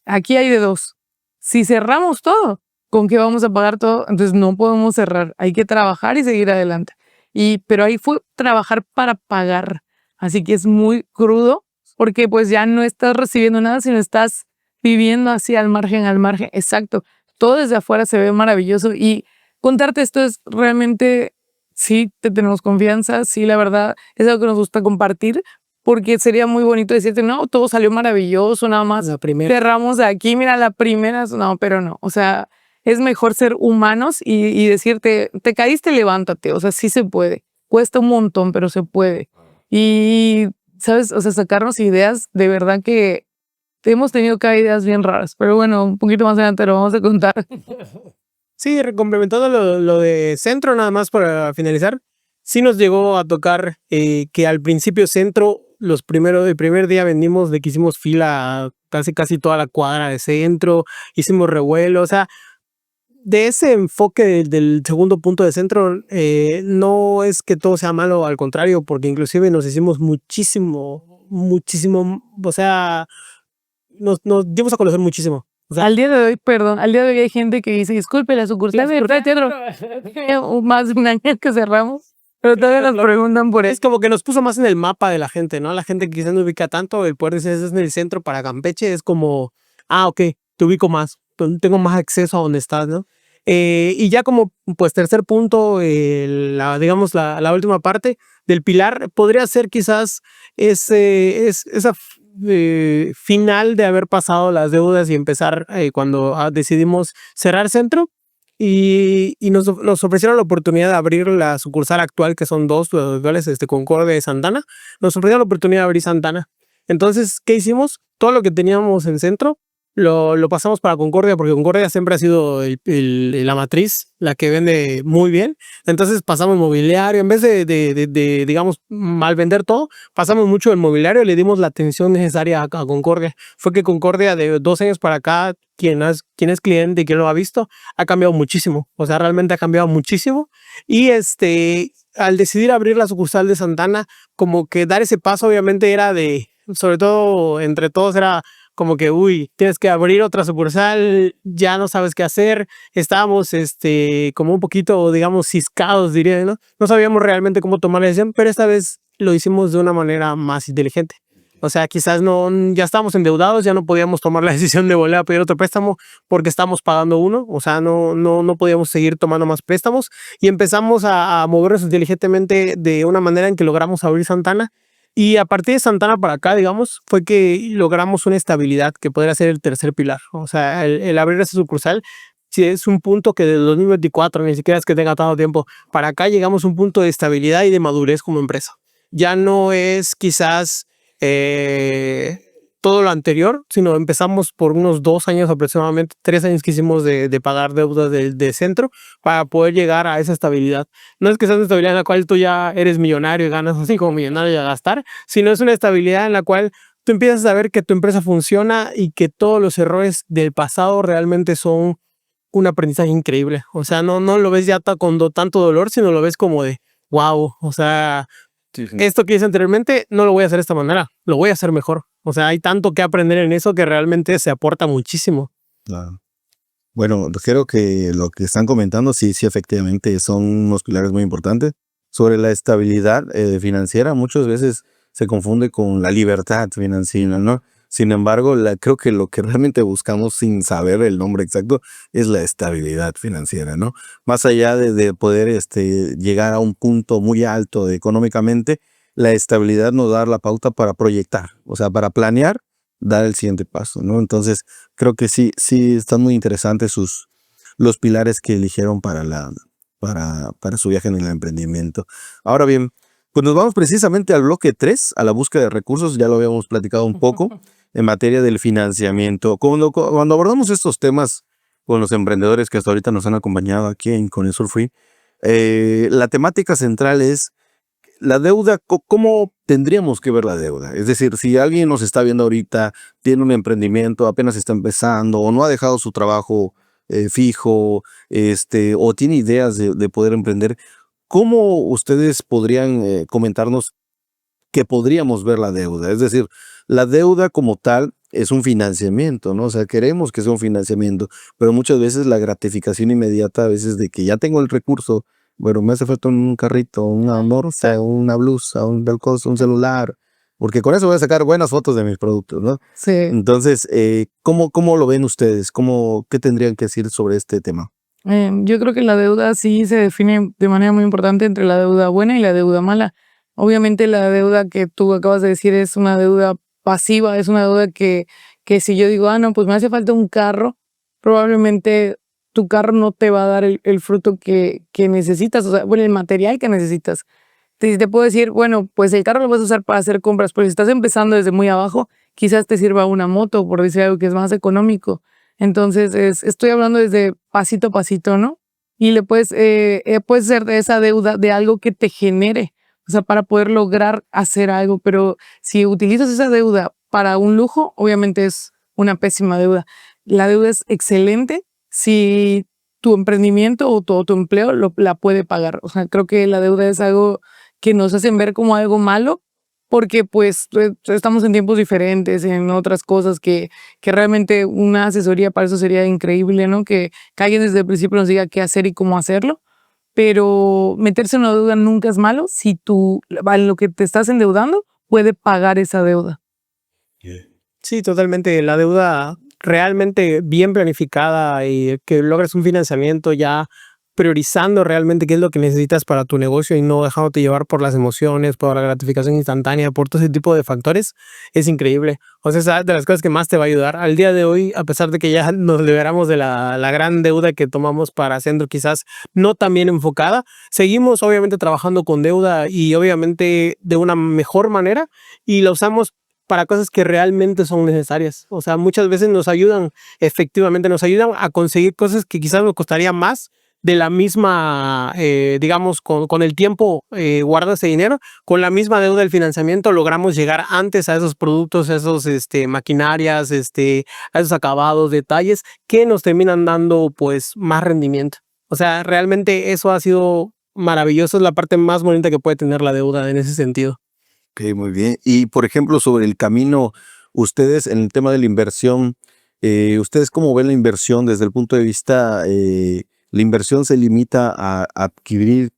Aquí hay de dos. Si cerramos todo, ¿con qué vamos a pagar todo? Entonces no podemos cerrar. Hay que trabajar y seguir adelante. Pero ahí fue trabajar para pagar. Así que es muy crudo porque pues ya no estás recibiendo nada, sino estás viviendo así al margen. Exacto. Todo desde afuera se ve maravilloso y contarte esto es realmente, sí, te tenemos confianza, sí, la verdad, es algo que nos gusta compartir, porque sería muy bonito decirte, no, todo salió maravilloso, nada más La primera. cerramos aquí, mira, la primera, no, pero no, o sea, es mejor ser humanos y decirte, te caíste, levántate, o sea, sí se puede, cuesta un montón, pero se puede. Y, ¿sabes? O sea, sacarnos ideas, de verdad que hemos tenido cada ideas bien raras, pero bueno, un poquito más adelante lo vamos a contar. Sí, complementando lo de Centro, nada más para finalizar, sí nos llegó a tocar que al principio Centro, el primer día vendimos de que hicimos fila a casi toda la cuadra de Centro, hicimos revuelo, o sea, de ese enfoque del segundo punto de Centro, no es que todo sea malo, al contrario, porque inclusive nos hicimos muchísimo, o sea, nos dimos a conocer muchísimo. O sea, Al día de hoy, perdón, al día de hoy hay gente que dice, disculpe, la sucursal de teatro, más de un año que cerramos, pero todavía nos preguntan por es eso. como que nos puso más en el mapa de la gente, ¿no? La gente que quizás no ubica tanto, el poder decir, "Ese es en el centro para Campeche", es como, ok, te ubico más, tengo más acceso a donde estás, ¿no? Y ya como, pues, tercer punto, digamos, la última parte del pilar, podría ser quizás esa final de haber pasado las deudas y empezar cuando decidimos cerrar Centro. Y nos ofrecieron la oportunidad de abrir la sucursal actual, que son dos, actuales, Concordia y Santana. Nos ofrecieron la oportunidad de abrir Santana. Entonces, ¿qué hicimos? Todo lo que teníamos en Centro lo pasamos para Concordia, porque Concordia siempre ha sido la matriz, la que vende muy bien. Entonces pasamos mobiliario, en vez de digamos, mal vender todo, pasamos mucho el mobiliario y le dimos la atención necesaria a Concordia. Fue que Concordia de 2 años para acá, quien es cliente y quien lo ha visto, ha cambiado muchísimo. O sea, realmente ha cambiado muchísimo. Y al decidir abrir la sucursal de Santana, como que dar ese paso obviamente era sobre todo entre todos era como que, uy, tienes que abrir otra sucursal, ya no sabes qué hacer. Estábamos como un poquito, digamos, ciscados, diría, ¿no? No sabíamos realmente cómo tomar la decisión, pero esta vez lo hicimos de una manera más inteligente. O sea, quizás ya estábamos endeudados, ya no podíamos tomar la decisión de volver a pedir otro préstamo porque estábamos pagando uno. O sea, no podíamos seguir tomando más préstamos y empezamos a movernos inteligentemente de una manera en que logramos abrir Santana. Y a partir de Santana para acá, digamos, fue que logramos una estabilidad que podría ser el tercer pilar. O sea, el abrir esa sucursal, si es un punto que del 2024, ni siquiera es que tenga tanto tiempo, para acá llegamos a un punto de estabilidad y de madurez como empresa. Ya no es quizás todo lo anterior, sino empezamos por unos 2 años aproximadamente, 3 años que hicimos de pagar deudas de Centro para poder llegar a esa estabilidad. No es que sea una estabilidad en la cual tú ya eres millonario y ganas así como millonario y a gastar, sino es una estabilidad en la cual tú empiezas a ver que tu empresa funciona y que todos los errores del pasado realmente son un aprendizaje increíble. O sea, no lo ves ya con tanto dolor, sino lo ves como de, wow, o sea, sí. Esto que hice anteriormente no lo voy a hacer de esta manera, lo voy a hacer mejor. O sea, hay tanto que aprender en eso que realmente se aporta muchísimo. Claro. Bueno, creo que lo que están comentando, sí, efectivamente, son unos pilares muy importantes. Sobre la estabilidad financiera, muchas veces se confunde con la libertad financiera, ¿no? Sin embargo, creo que lo que realmente buscamos, sin saber el nombre exacto, es la estabilidad financiera, ¿no? Más allá de poder llegar a un punto muy alto económicamente, la estabilidad nos da la pauta para proyectar, o sea, para planear, dar el siguiente paso, ¿no? Entonces, creo que sí están muy interesantes los pilares que eligieron para su viaje en el emprendimiento. Ahora bien, pues nos vamos precisamente al bloque 3, a la búsqueda de recursos. Ya lo habíamos platicado un poco en materia del financiamiento. Cuando abordamos estos temas con los emprendedores que hasta ahorita nos han acompañado aquí en Con el Sur Free, la temática central es la deuda, ¿cómo tendríamos que ver la deuda? Es decir, si alguien nos está viendo ahorita, tiene un emprendimiento, apenas está empezando o no ha dejado su trabajo fijo, o tiene ideas de poder emprender, ¿cómo ustedes podrían comentarnos que podríamos ver la deuda? Es decir, la deuda como tal es un financiamiento, ¿no? O sea, queremos que sea un financiamiento, pero muchas veces la gratificación inmediata, a veces de que ya tengo el recurso, bueno, me hace falta un carrito, una morsa, una blusa, tal cosa, un celular, porque con eso voy a sacar buenas fotos de mis productos, ¿no? Sí. Entonces, ¿cómo lo ven ustedes? ¿Qué tendrían que decir sobre este tema? Yo creo que la deuda sí se define de manera muy importante entre la deuda buena y la deuda mala. Obviamente la deuda que tú acabas de decir es una deuda pasiva, es una deuda que si yo digo, no, pues me hace falta un carro, probablemente tu carro no te va a dar el fruto que necesitas, o sea, bueno, el material que necesitas. Te puedo decir, bueno, pues el carro lo vas a usar para hacer compras, pero si estás empezando desde muy abajo, quizás te sirva una moto, por decir algo que es más económico. Entonces, estoy hablando desde pasito a pasito, ¿no? Y puedes ser de esa deuda de algo que te genere, o sea, para poder lograr hacer algo. Pero si utilizas esa deuda para un lujo, obviamente es una pésima deuda. La deuda es excelente si tu emprendimiento o tu empleo la puede pagar. O sea, creo que la deuda es algo que nos hacen ver como algo malo, porque pues estamos en tiempos diferentes, en otras cosas que realmente una asesoría para eso sería increíble, ¿no? Que alguien desde el principio nos diga qué hacer y cómo hacerlo, pero meterse en una deuda nunca es malo si tú, en lo que te estás endeudando, puede pagar esa deuda. Sí, totalmente. La deuda realmente bien planificada y que logres un financiamiento ya priorizando realmente qué es lo que necesitas para tu negocio y no dejándote llevar por las emociones, por la gratificación instantánea, por todo ese tipo de factores, es increíble. O sea, es de las cosas que más te va a ayudar. Al día de hoy, a pesar de que ya nos liberamos de la gran deuda que tomamos para Sendro, quizás no tan bien enfocada, seguimos obviamente trabajando con deuda y obviamente de una mejor manera y la usamos para cosas que realmente son necesarias. O sea, muchas veces efectivamente nos ayudan a conseguir cosas que quizás nos costaría más de la misma, digamos, con el tiempo guarda ese dinero, con la misma deuda del financiamiento logramos llegar antes a esos productos, a esos maquinarias, a esos acabados, detalles que nos terminan dando pues más rendimiento. O sea, realmente eso ha sido maravilloso, es la parte más bonita que puede tener la deuda en ese sentido. Ok, muy bien. Y por ejemplo, sobre el camino, ustedes en el tema de la inversión, ¿ustedes cómo ven la inversión desde el punto de vista, la inversión se limita a adquirir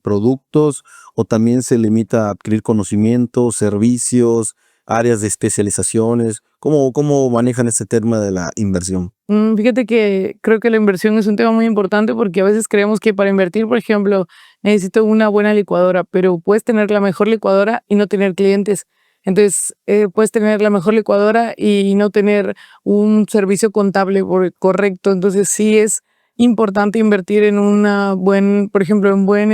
productos o también se limita a adquirir conocimientos, servicios, áreas de especializaciones? ¿Cómo manejan este tema de la inversión? Fíjate que creo que la inversión es un tema muy importante porque a veces creemos que para invertir, por ejemplo, necesito una buena licuadora, pero puedes tener la mejor licuadora y no tener clientes. Entonces, puedes tener la mejor licuadora y no tener un servicio contable correcto. Entonces, sí es importante invertir en por ejemplo, en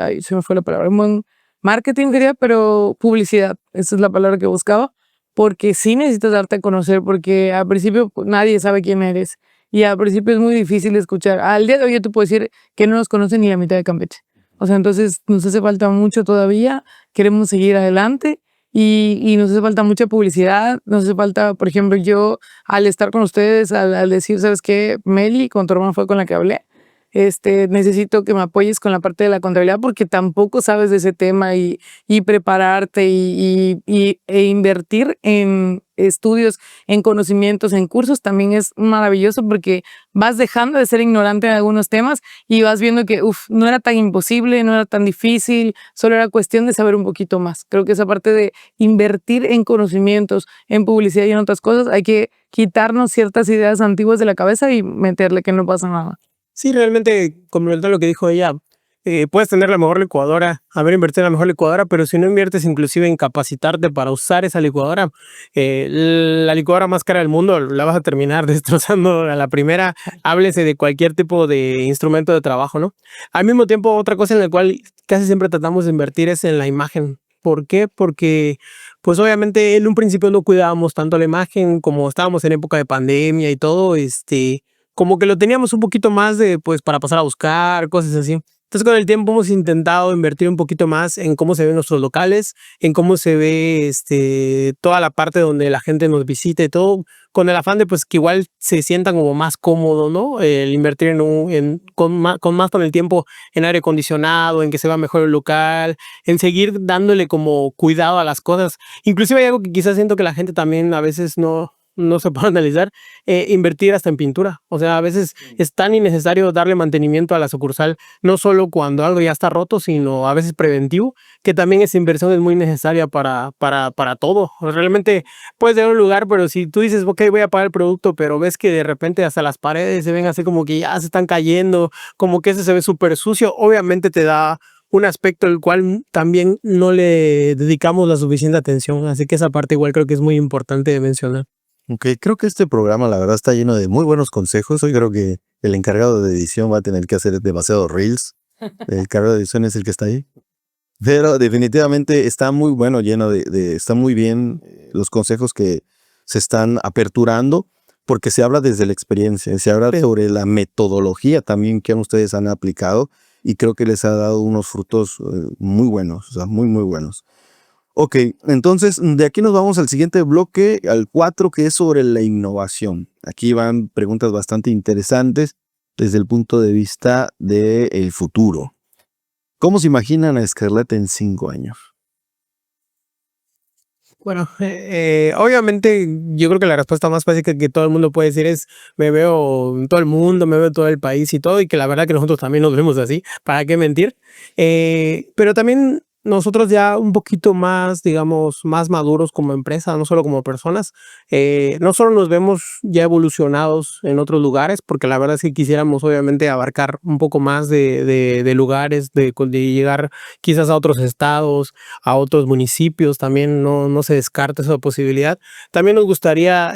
ay, se me fue la palabra, en buen marketing diría, pero publicidad. Esa es la palabra que buscaba, porque sí necesitas darte a conocer, porque al principio pues, nadie sabe quién eres y al principio es muy difícil escuchar. Al día de hoy yo te puedo decir que no nos conocen ni la mitad de Campeche. O sea, entonces nos hace falta mucho todavía, queremos seguir adelante y nos hace falta mucha publicidad, nos hace falta, por ejemplo, yo al estar con ustedes, al decir, ¿sabes qué? Meli, con tu hermana fue con la que hablé. Necesito que me apoyes con la parte de la contabilidad porque tampoco sabes de ese tema y prepararte e invertir en estudios, en conocimientos, en cursos también es maravilloso porque vas dejando de ser ignorante en algunos temas y vas viendo que no era tan imposible, no era tan difícil, solo era cuestión de saber un poquito más. Creo que esa parte de invertir en conocimientos, en publicidad y en otras cosas, hay que quitarnos ciertas ideas antiguas de la cabeza y meterle que no pasa nada. Sí, realmente, complementando lo que dijo ella, puedes tener la mejor licuadora, haber invertido en la mejor licuadora, pero si no inviertes inclusive en capacitarte para usar esa licuadora, la licuadora más cara del mundo la vas a terminar destrozando a la primera, háblese de cualquier tipo de instrumento de trabajo, ¿no? Al mismo tiempo, otra cosa en la cual casi siempre tratamos de invertir es en la imagen. ¿Por qué? Porque, pues obviamente en un principio no cuidábamos tanto la imagen, como estábamos en época de pandemia y todo, como que lo teníamos un poquito más de, pues, para pasar a buscar, cosas así. Entonces con el tiempo hemos intentado invertir un poquito más en cómo se ven nuestros locales, en cómo se ve toda la parte donde la gente nos visita y todo, con el afán de pues que igual se sientan como más cómodo, ¿no? El invertir con más con el tiempo en aire acondicionado, en que se vea mejor el local, en seguir dándole como cuidado a las cosas. Inclusive hay algo que quizás siento que la gente también a veces no se puede analizar, invertir hasta en pintura. O sea, a veces es tan innecesario darle mantenimiento a la sucursal, no solo cuando algo ya está roto, sino a veces preventivo, que también esa inversión es muy necesaria para todo. Realmente puedes tener un lugar, pero si tú dices, ok, voy a pagar el producto, pero ves que de repente hasta las paredes se ven así como que ya se están cayendo, como que ese se ve súper sucio, obviamente te da un aspecto al cual también no le dedicamos la suficiente atención. Así que esa parte igual creo que es muy importante de mencionar. Ok, creo que este programa la verdad está lleno de muy buenos consejos. Hoy creo que el encargado de edición va a tener que hacer demasiados reels. El encargado de edición es el que está ahí. Pero definitivamente está muy bueno, lleno está muy bien los consejos que se están aperturando, porque se habla desde la experiencia, se habla sobre la metodología también que ustedes han aplicado y creo que les ha dado unos frutos muy buenos, o sea, muy, muy buenos. Ok, entonces de aquí nos vamos al siguiente bloque, al 4, que es sobre la innovación. Aquí van preguntas bastante interesantes desde el punto de vista del futuro. ¿Cómo se imaginan a Scarlett en 5 años? Bueno, obviamente yo creo que la respuesta más fácil que todo el mundo puede decir es me veo en todo el mundo, me veo en todo el país y todo, y que la verdad que nosotros también nos vemos así, ¿para qué mentir? Pero también nosotros ya un poquito más, digamos, más maduros como empresa, no solo como personas, no solo nos vemos ya evolucionados en otros lugares, porque la verdad es que quisiéramos obviamente abarcar un poco más de lugares, de llegar quizás a otros estados, a otros municipios, también no se descarta esa posibilidad. También nos gustaría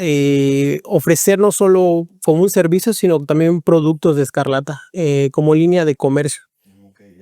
ofrecer no solo como un servicio, sino también productos de Scarlata como línea de comercio.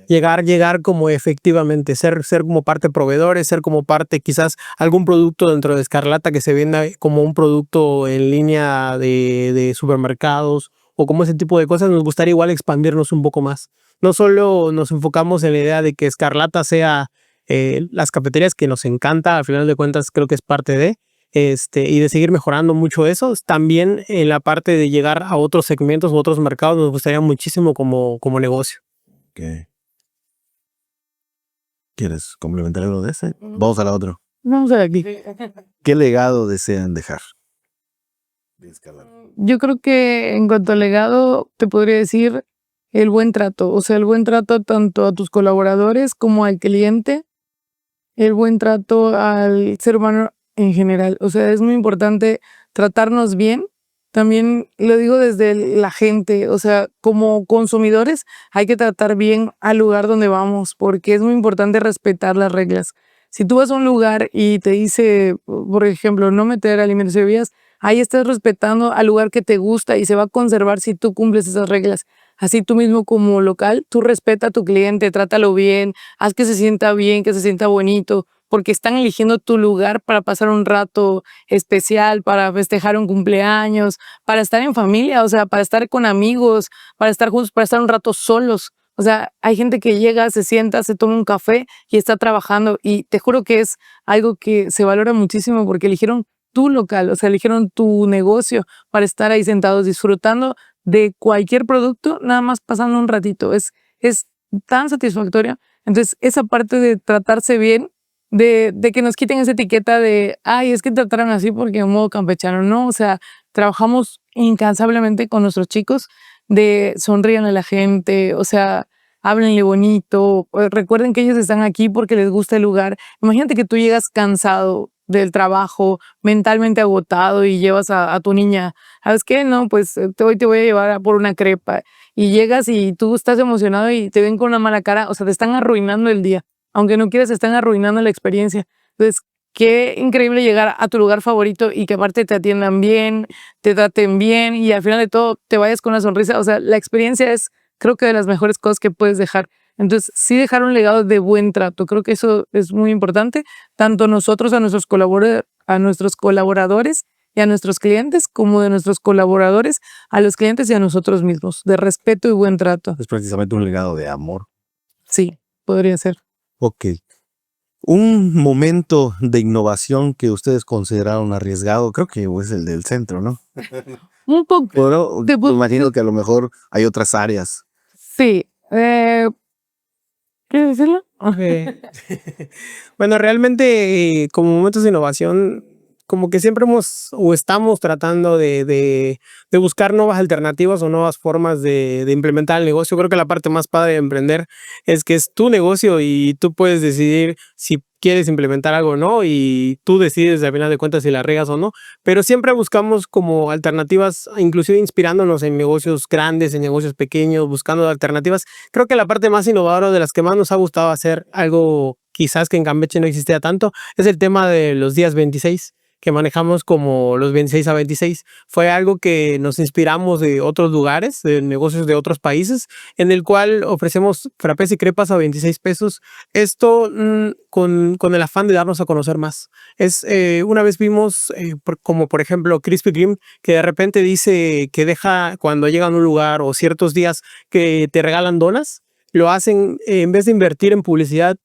Llegar como efectivamente, ser como parte proveedores, ser como parte quizás algún producto dentro de Scarlata que se venda como un producto en línea de supermercados o como ese tipo de cosas. Nos gustaría igual expandirnos un poco más. No solo nos enfocamos en la idea de que Scarlata sea las cafeterías, que nos encanta, al final de cuentas creo que es parte de, y de seguir mejorando mucho eso. También en la parte de llegar a otros segmentos u otros mercados nos gustaría muchísimo como negocio. Okay. ¿Quieres complementar algo de ese? Vamos a la otra. Vamos a ver aquí. ¿Qué legado desean dejar? Yo creo que en cuanto al legado, te podría decir el buen trato. O sea, el buen trato tanto a tus colaboradores como al cliente. El buen trato al ser humano en general. O sea, es muy importante tratarnos bien. También lo digo desde la gente, o sea, como consumidores hay que tratar bien al lugar donde vamos, porque es muy importante respetar las reglas. Si tú vas a un lugar y te dice, por ejemplo, no meter alimentos y bebidas, ahí estás respetando al lugar que te gusta y se va a conservar si tú cumples esas reglas. Así tú mismo como local, tú respeta a tu cliente, trátalo bien, haz que se sienta bien, que se sienta bonito, porque están eligiendo tu lugar para pasar un rato especial, para festejar un cumpleaños, para estar en familia, o sea, para estar con amigos, para estar juntos, para estar un rato solos. O sea, hay gente que llega, se sienta, se toma un café y está trabajando, y te juro que es algo que se valora muchísimo porque eligieron tu local, o sea, eligieron tu negocio para estar ahí sentados disfrutando de cualquier producto, nada más pasando un ratito. Es tan satisfactorio. Entonces, esa parte de tratarse bien, de que nos quiten esa etiqueta de, ay, es que trataron así porque en modo campechano, no, o sea, trabajamos incansablemente con nuestros chicos de sonrían a la gente, o sea, háblenle bonito, recuerden que ellos están aquí porque les gusta el lugar. Imagínate que tú llegas cansado del trabajo, mentalmente agotado y llevas a tu niña, ¿sabes qué? No, pues hoy te voy a llevar por una crepa y llegas y tú estás emocionado y te ven con una mala cara, o sea, te están arruinando el día. Aunque no quieras, están arruinando la experiencia. Entonces, qué increíble llegar a tu lugar favorito y que aparte te atiendan bien, te traten bien y al final de todo te vayas con una sonrisa. O sea, la experiencia es, creo que de las mejores cosas que puedes dejar. Entonces, sí dejar un legado de buen trato. Creo que eso es muy importante, tanto nosotros a nuestros colaboradores y a nuestros clientes, como de nuestros colaboradores a los clientes y a nosotros mismos, de respeto y buen trato. Es precisamente un legado de amor. Sí, podría ser. Ok. Un momento de innovación que ustedes consideraron arriesgado, creo que es el del centro, ¿no? Un poco. Pero Te me pu- imagino que a lo mejor hay otras áreas. Sí. ¿Quieres decirlo? Bueno, realmente como momentos de innovación, como que siempre hemos o estamos tratando de buscar nuevas alternativas o nuevas formas de implementar el negocio. Creo que la parte más padre de emprender es que es tu negocio y tú puedes decidir si quieres implementar algo o no, y tú decides al final de cuentas si la riegas o no, pero siempre buscamos como alternativas, inclusive inspirándonos en negocios grandes, en negocios pequeños, buscando alternativas. Creo que la parte más innovadora, de las que más nos ha gustado hacer, algo quizás que en Campeche no existía tanto, es el tema de los días 26, que manejamos como los 26 a 26. Fue algo que nos inspiramos de otros lugares, de negocios de otros países, en el cual ofrecemos frappés y crepas a 26 pesos. Esto con el afán de darnos a conocer más. Una vez vimos, como por ejemplo Krispy Kreme, que de repente dice que deja, cuando llegan a un lugar o ciertos días, que te regalan donas. Lo hacen, en vez de invertir en publicidad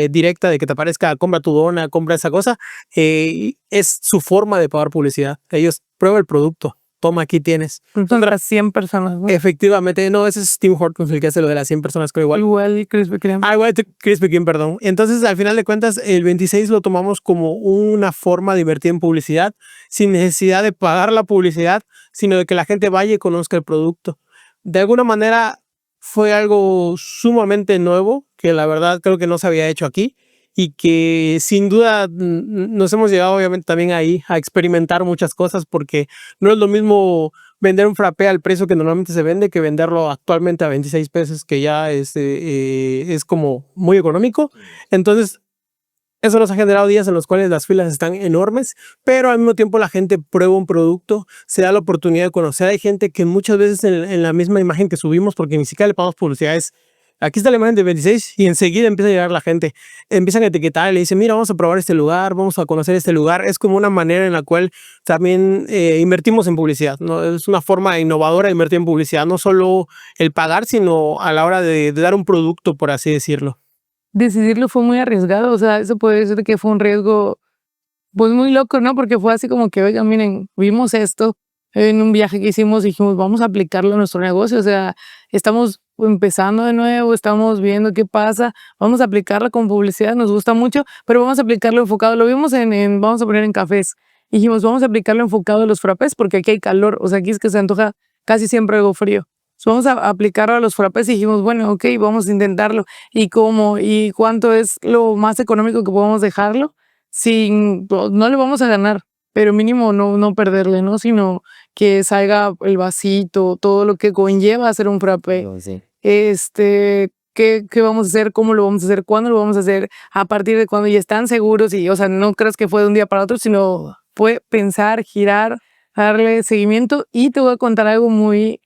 directa, de que te aparezca, compra tu dona, compra esa cosa, es su forma de pagar publicidad. Ellos prueba el producto, toma, aquí tienes. Son las 100 personas, ¿no? Efectivamente, no, ese es Tim Hortons el que hace lo de las 100 personas, creo igual. Igual Krispy Kreme. Igual Krispy Kreme, perdón. Entonces, al final de cuentas, el 26 lo tomamos como una forma de invertir en publicidad, sin necesidad de pagar la publicidad, sino de que la gente vaya y conozca el producto. De alguna manera fue algo sumamente nuevo, que la verdad creo que no se había hecho aquí, y que sin duda nos hemos llegado obviamente también ahí a experimentar muchas cosas, porque no es lo mismo vender un frappé al precio que normalmente se vende que venderlo actualmente a 26 pesos, que ya es como muy económico. Entonces, eso nos ha generado días en los cuales las filas están enormes, pero al mismo tiempo la gente prueba un producto, se da la oportunidad de conocer. Hay gente que muchas veces en la misma imagen que subimos, porque ni siquiera le pagamos publicidad, aquí está la imagen de 26, y enseguida empieza a llegar la gente. Empiezan a etiquetar y le dicen, mira, vamos a probar este lugar, vamos a conocer este lugar. Es como una manera en la cual también invertimos en publicidad, ¿no? Es una forma innovadora de invertir en publicidad, no solo el pagar, sino a la hora de dar un producto, por así decirlo. Decidirlo fue muy arriesgado, o sea, eso puede decir que fue un riesgo, pues muy loco, ¿no? Porque fue así como que, oigan, miren, vimos esto en un viaje que hicimos y dijimos, vamos a aplicarlo a nuestro negocio, o sea, estamos empezando de nuevo, estamos viendo qué pasa, vamos a aplicarlo con publicidad, nos gusta mucho, pero vamos a aplicarlo enfocado, lo vimos vamos a poner en cafés, y dijimos, vamos a aplicarlo enfocado a los frappés, porque aquí hay calor, o sea, aquí es que se antoja casi siempre algo frío. Vamos a aplicarlo a los frappés y dijimos, bueno, ok, vamos a intentarlo. ¿Y cómo? ¿Y cuánto es lo más económico que podemos dejarlo? No le vamos a ganar, pero mínimo no perderle, ¿no? Sino que salga el vasito, todo lo que conlleva hacer un frappé. Sí. ¿Qué vamos a hacer? ¿Cómo lo vamos a hacer? ¿Cuándo lo vamos a hacer? ¿A partir de cuándo ya están seguros? Y, o sea, no creas que fue de un día para otro, sino fue pensar, girar, darle seguimiento. Y te voy a contar algo muy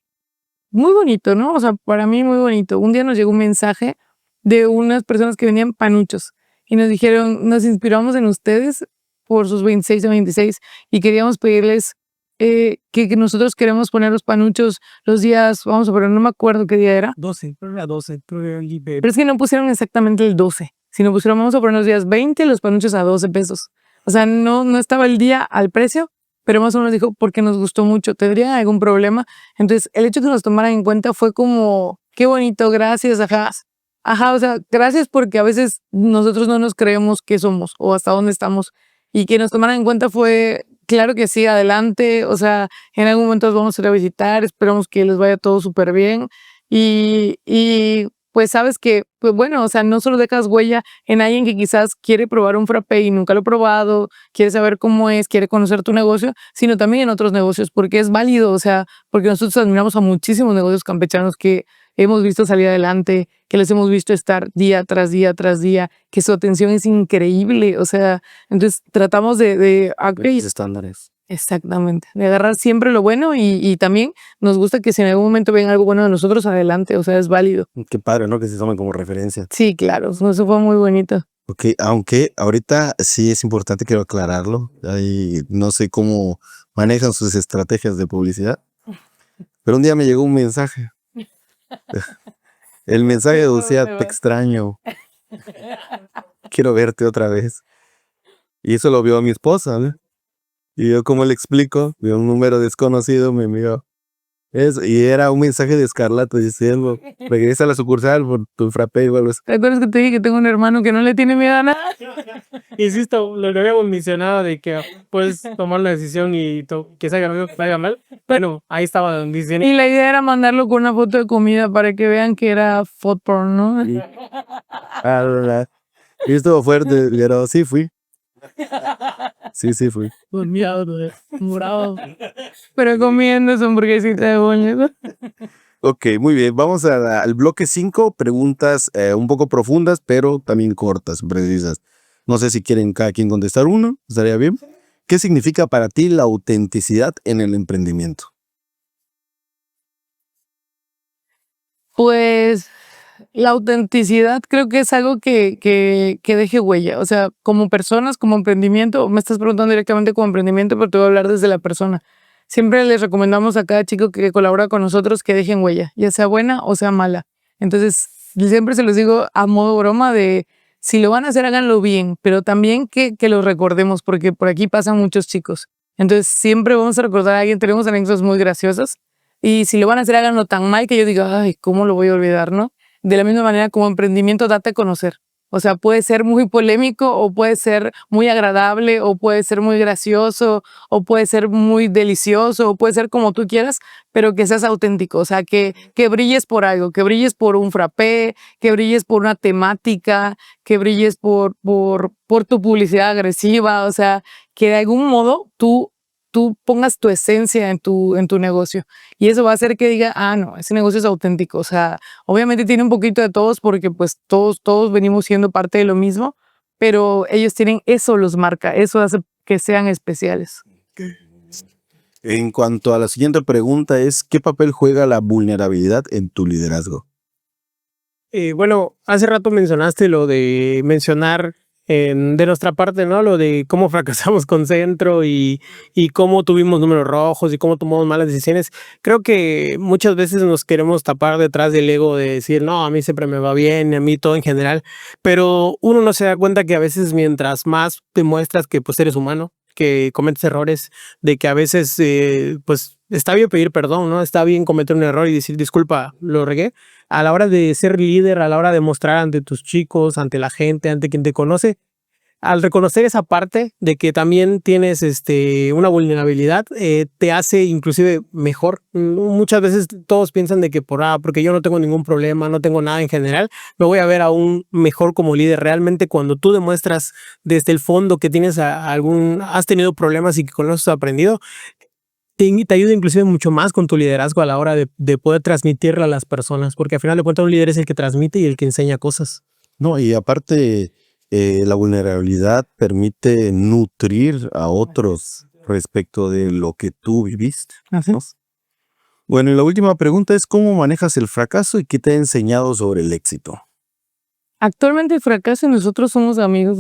bonito, ¿no? O sea, para mí muy bonito. Un día nos llegó un mensaje de unas personas que vendían panuchos y nos dijeron, nos inspiramos en ustedes por sus 26 a 26 y queríamos pedirles que nosotros queremos poner los panuchos los días, vamos a poner, no me acuerdo qué día era. 12, creo que era 12. Pero es que no pusieron exactamente el 12, sino pusieron, vamos a poner los días 20, los panuchos a 12 pesos. O sea, no estaba el día al precio, pero más o menos dijo, porque nos gustó mucho, ¿tendría algún problema? Entonces, el hecho de que nos tomaran en cuenta fue como, qué bonito, gracias, ajá, o sea, gracias, porque a veces nosotros no nos creemos qué somos o hasta dónde estamos, y que nos tomaran en cuenta fue, claro que sí, adelante, o sea, en algún momento los vamos a ir a visitar, esperamos que les vaya todo súper bien, y pues sabes que, pues bueno, o sea, no solo dejas huella en alguien que quizás quiere probar un frappé y nunca lo ha probado, quiere saber cómo es, quiere conocer tu negocio, sino también en otros negocios, porque es válido, o sea, porque nosotros admiramos a muchísimos negocios campechanos que hemos visto salir adelante, que les hemos visto estar día tras día tras día, que su atención es increíble, o sea, entonces tratamos de Estándares. exactamente, de agarrar siempre lo bueno y también nos gusta que si en algún momento ven algo bueno de nosotros, adelante, o sea, es válido. Qué padre, ¿no? Que se tomen como referencia. Sí, claro, eso fue muy bonito. Ok, aunque ahorita sí es importante, quiero aclararlo. Ahí no sé cómo manejan sus estrategias de publicidad, pero un día me llegó un mensaje El mensaje ¿Por decía, dónde te va? extraño, quiero verte otra vez. Y eso lo vio a mi esposa, ¿no? Y yo, ¿cómo le explico? Veo un número desconocido, me envió eso. Y era un mensaje de Escarlata diciendo, regresa a la sucursal por tu frappé y algo así. ¿Te acuerdas que te dije que tengo un hermano que no le tiene miedo a nada? Insisto, lo que habíamos mencionado de que puedes tomar la decisión y que salga bien o que salga mal. Bueno, ahí estaba diciendo. Y la idea era mandarlo con una foto de comida para que vean que era food porn, ¿no? Y, y estuvo fuerte, pero sí fui. Sí fui. Con miedo, morado. Pero comiendo su hamburguesita de boña. Ok, muy bien. Vamos al bloque 5. Preguntas un poco profundas, pero también cortas, precisas. No sé si quieren cada quien contestar uno. ¿Estaría bien? ¿Qué significa para ti la autenticidad en el emprendimiento? Pues la autenticidad creo que es algo que deje huella. O sea, como personas, como emprendimiento, me estás preguntando directamente como emprendimiento, pero te voy a hablar desde la persona. Siempre les recomendamos a cada chico que colabora con nosotros que dejen huella, ya sea buena o sea mala. Entonces, siempre se los digo a modo broma de, si lo van a hacer, háganlo bien, pero también que lo recordemos, porque por aquí pasan muchos chicos. Entonces, siempre vamos a recordar a alguien, tenemos anécdotas muy graciosas, y si lo van a hacer, háganlo tan mal que yo diga, ay, ¿cómo lo voy a olvidar, no? De la misma manera, como emprendimiento, date a conocer. O sea, puede ser muy polémico, o puede ser muy agradable, o puede ser muy gracioso, o puede ser muy delicioso, o puede ser como tú quieras, pero que seas auténtico. O sea, que brilles por algo, que brilles por un frappé, que brilles por una temática, que brilles por tu publicidad agresiva. O sea, que de algún modo tú pongas tu esencia en tu negocio. Y eso va a hacer que diga, ah, no, ese negocio es auténtico. O sea, obviamente tiene un poquito de todos porque pues todos venimos siendo parte de lo mismo, pero ellos tienen, eso los marca, eso hace que sean especiales. En cuanto a la siguiente pregunta es, ¿qué papel juega la vulnerabilidad en tu liderazgo? Bueno, hace rato mencionaste lo de mencionar de nuestra parte, ¿no? Lo de cómo fracasamos con Centro y cómo tuvimos números rojos y cómo tomamos malas decisiones. Creo que muchas veces nos queremos tapar detrás del ego de decir, no, a mí siempre me va bien, a mí todo en general, pero uno no se da cuenta que a veces mientras más demuestras que pues eres humano, que cometes errores, de que a veces pues está bien pedir perdón, ¿no? Está bien cometer un error y decir, disculpa, lo regué. A la hora de ser líder, a la hora de mostrar ante tus chicos, ante la gente, ante quien te conoce, al reconocer esa parte de que también tienes una vulnerabilidad, te hace inclusive mejor. Muchas veces todos piensan de que porque yo no tengo ningún problema, no tengo nada en general, me voy a ver aún mejor como líder. Realmente cuando tú demuestras desde el fondo que tienes has tenido problemas y que con eso has aprendido, te ayuda inclusive mucho más con tu liderazgo a la hora de poder transmitirle a las personas, porque al final de cuentas un líder es el que transmite y el que enseña cosas. No, y aparte, la vulnerabilidad permite nutrir a otros respecto de lo que tú viviste, Así. ¿no? Bueno, y la última pregunta es, ¿cómo manejas el fracaso y qué te ha enseñado sobre el éxito? Actualmente Fracaso y nosotros somos amigos.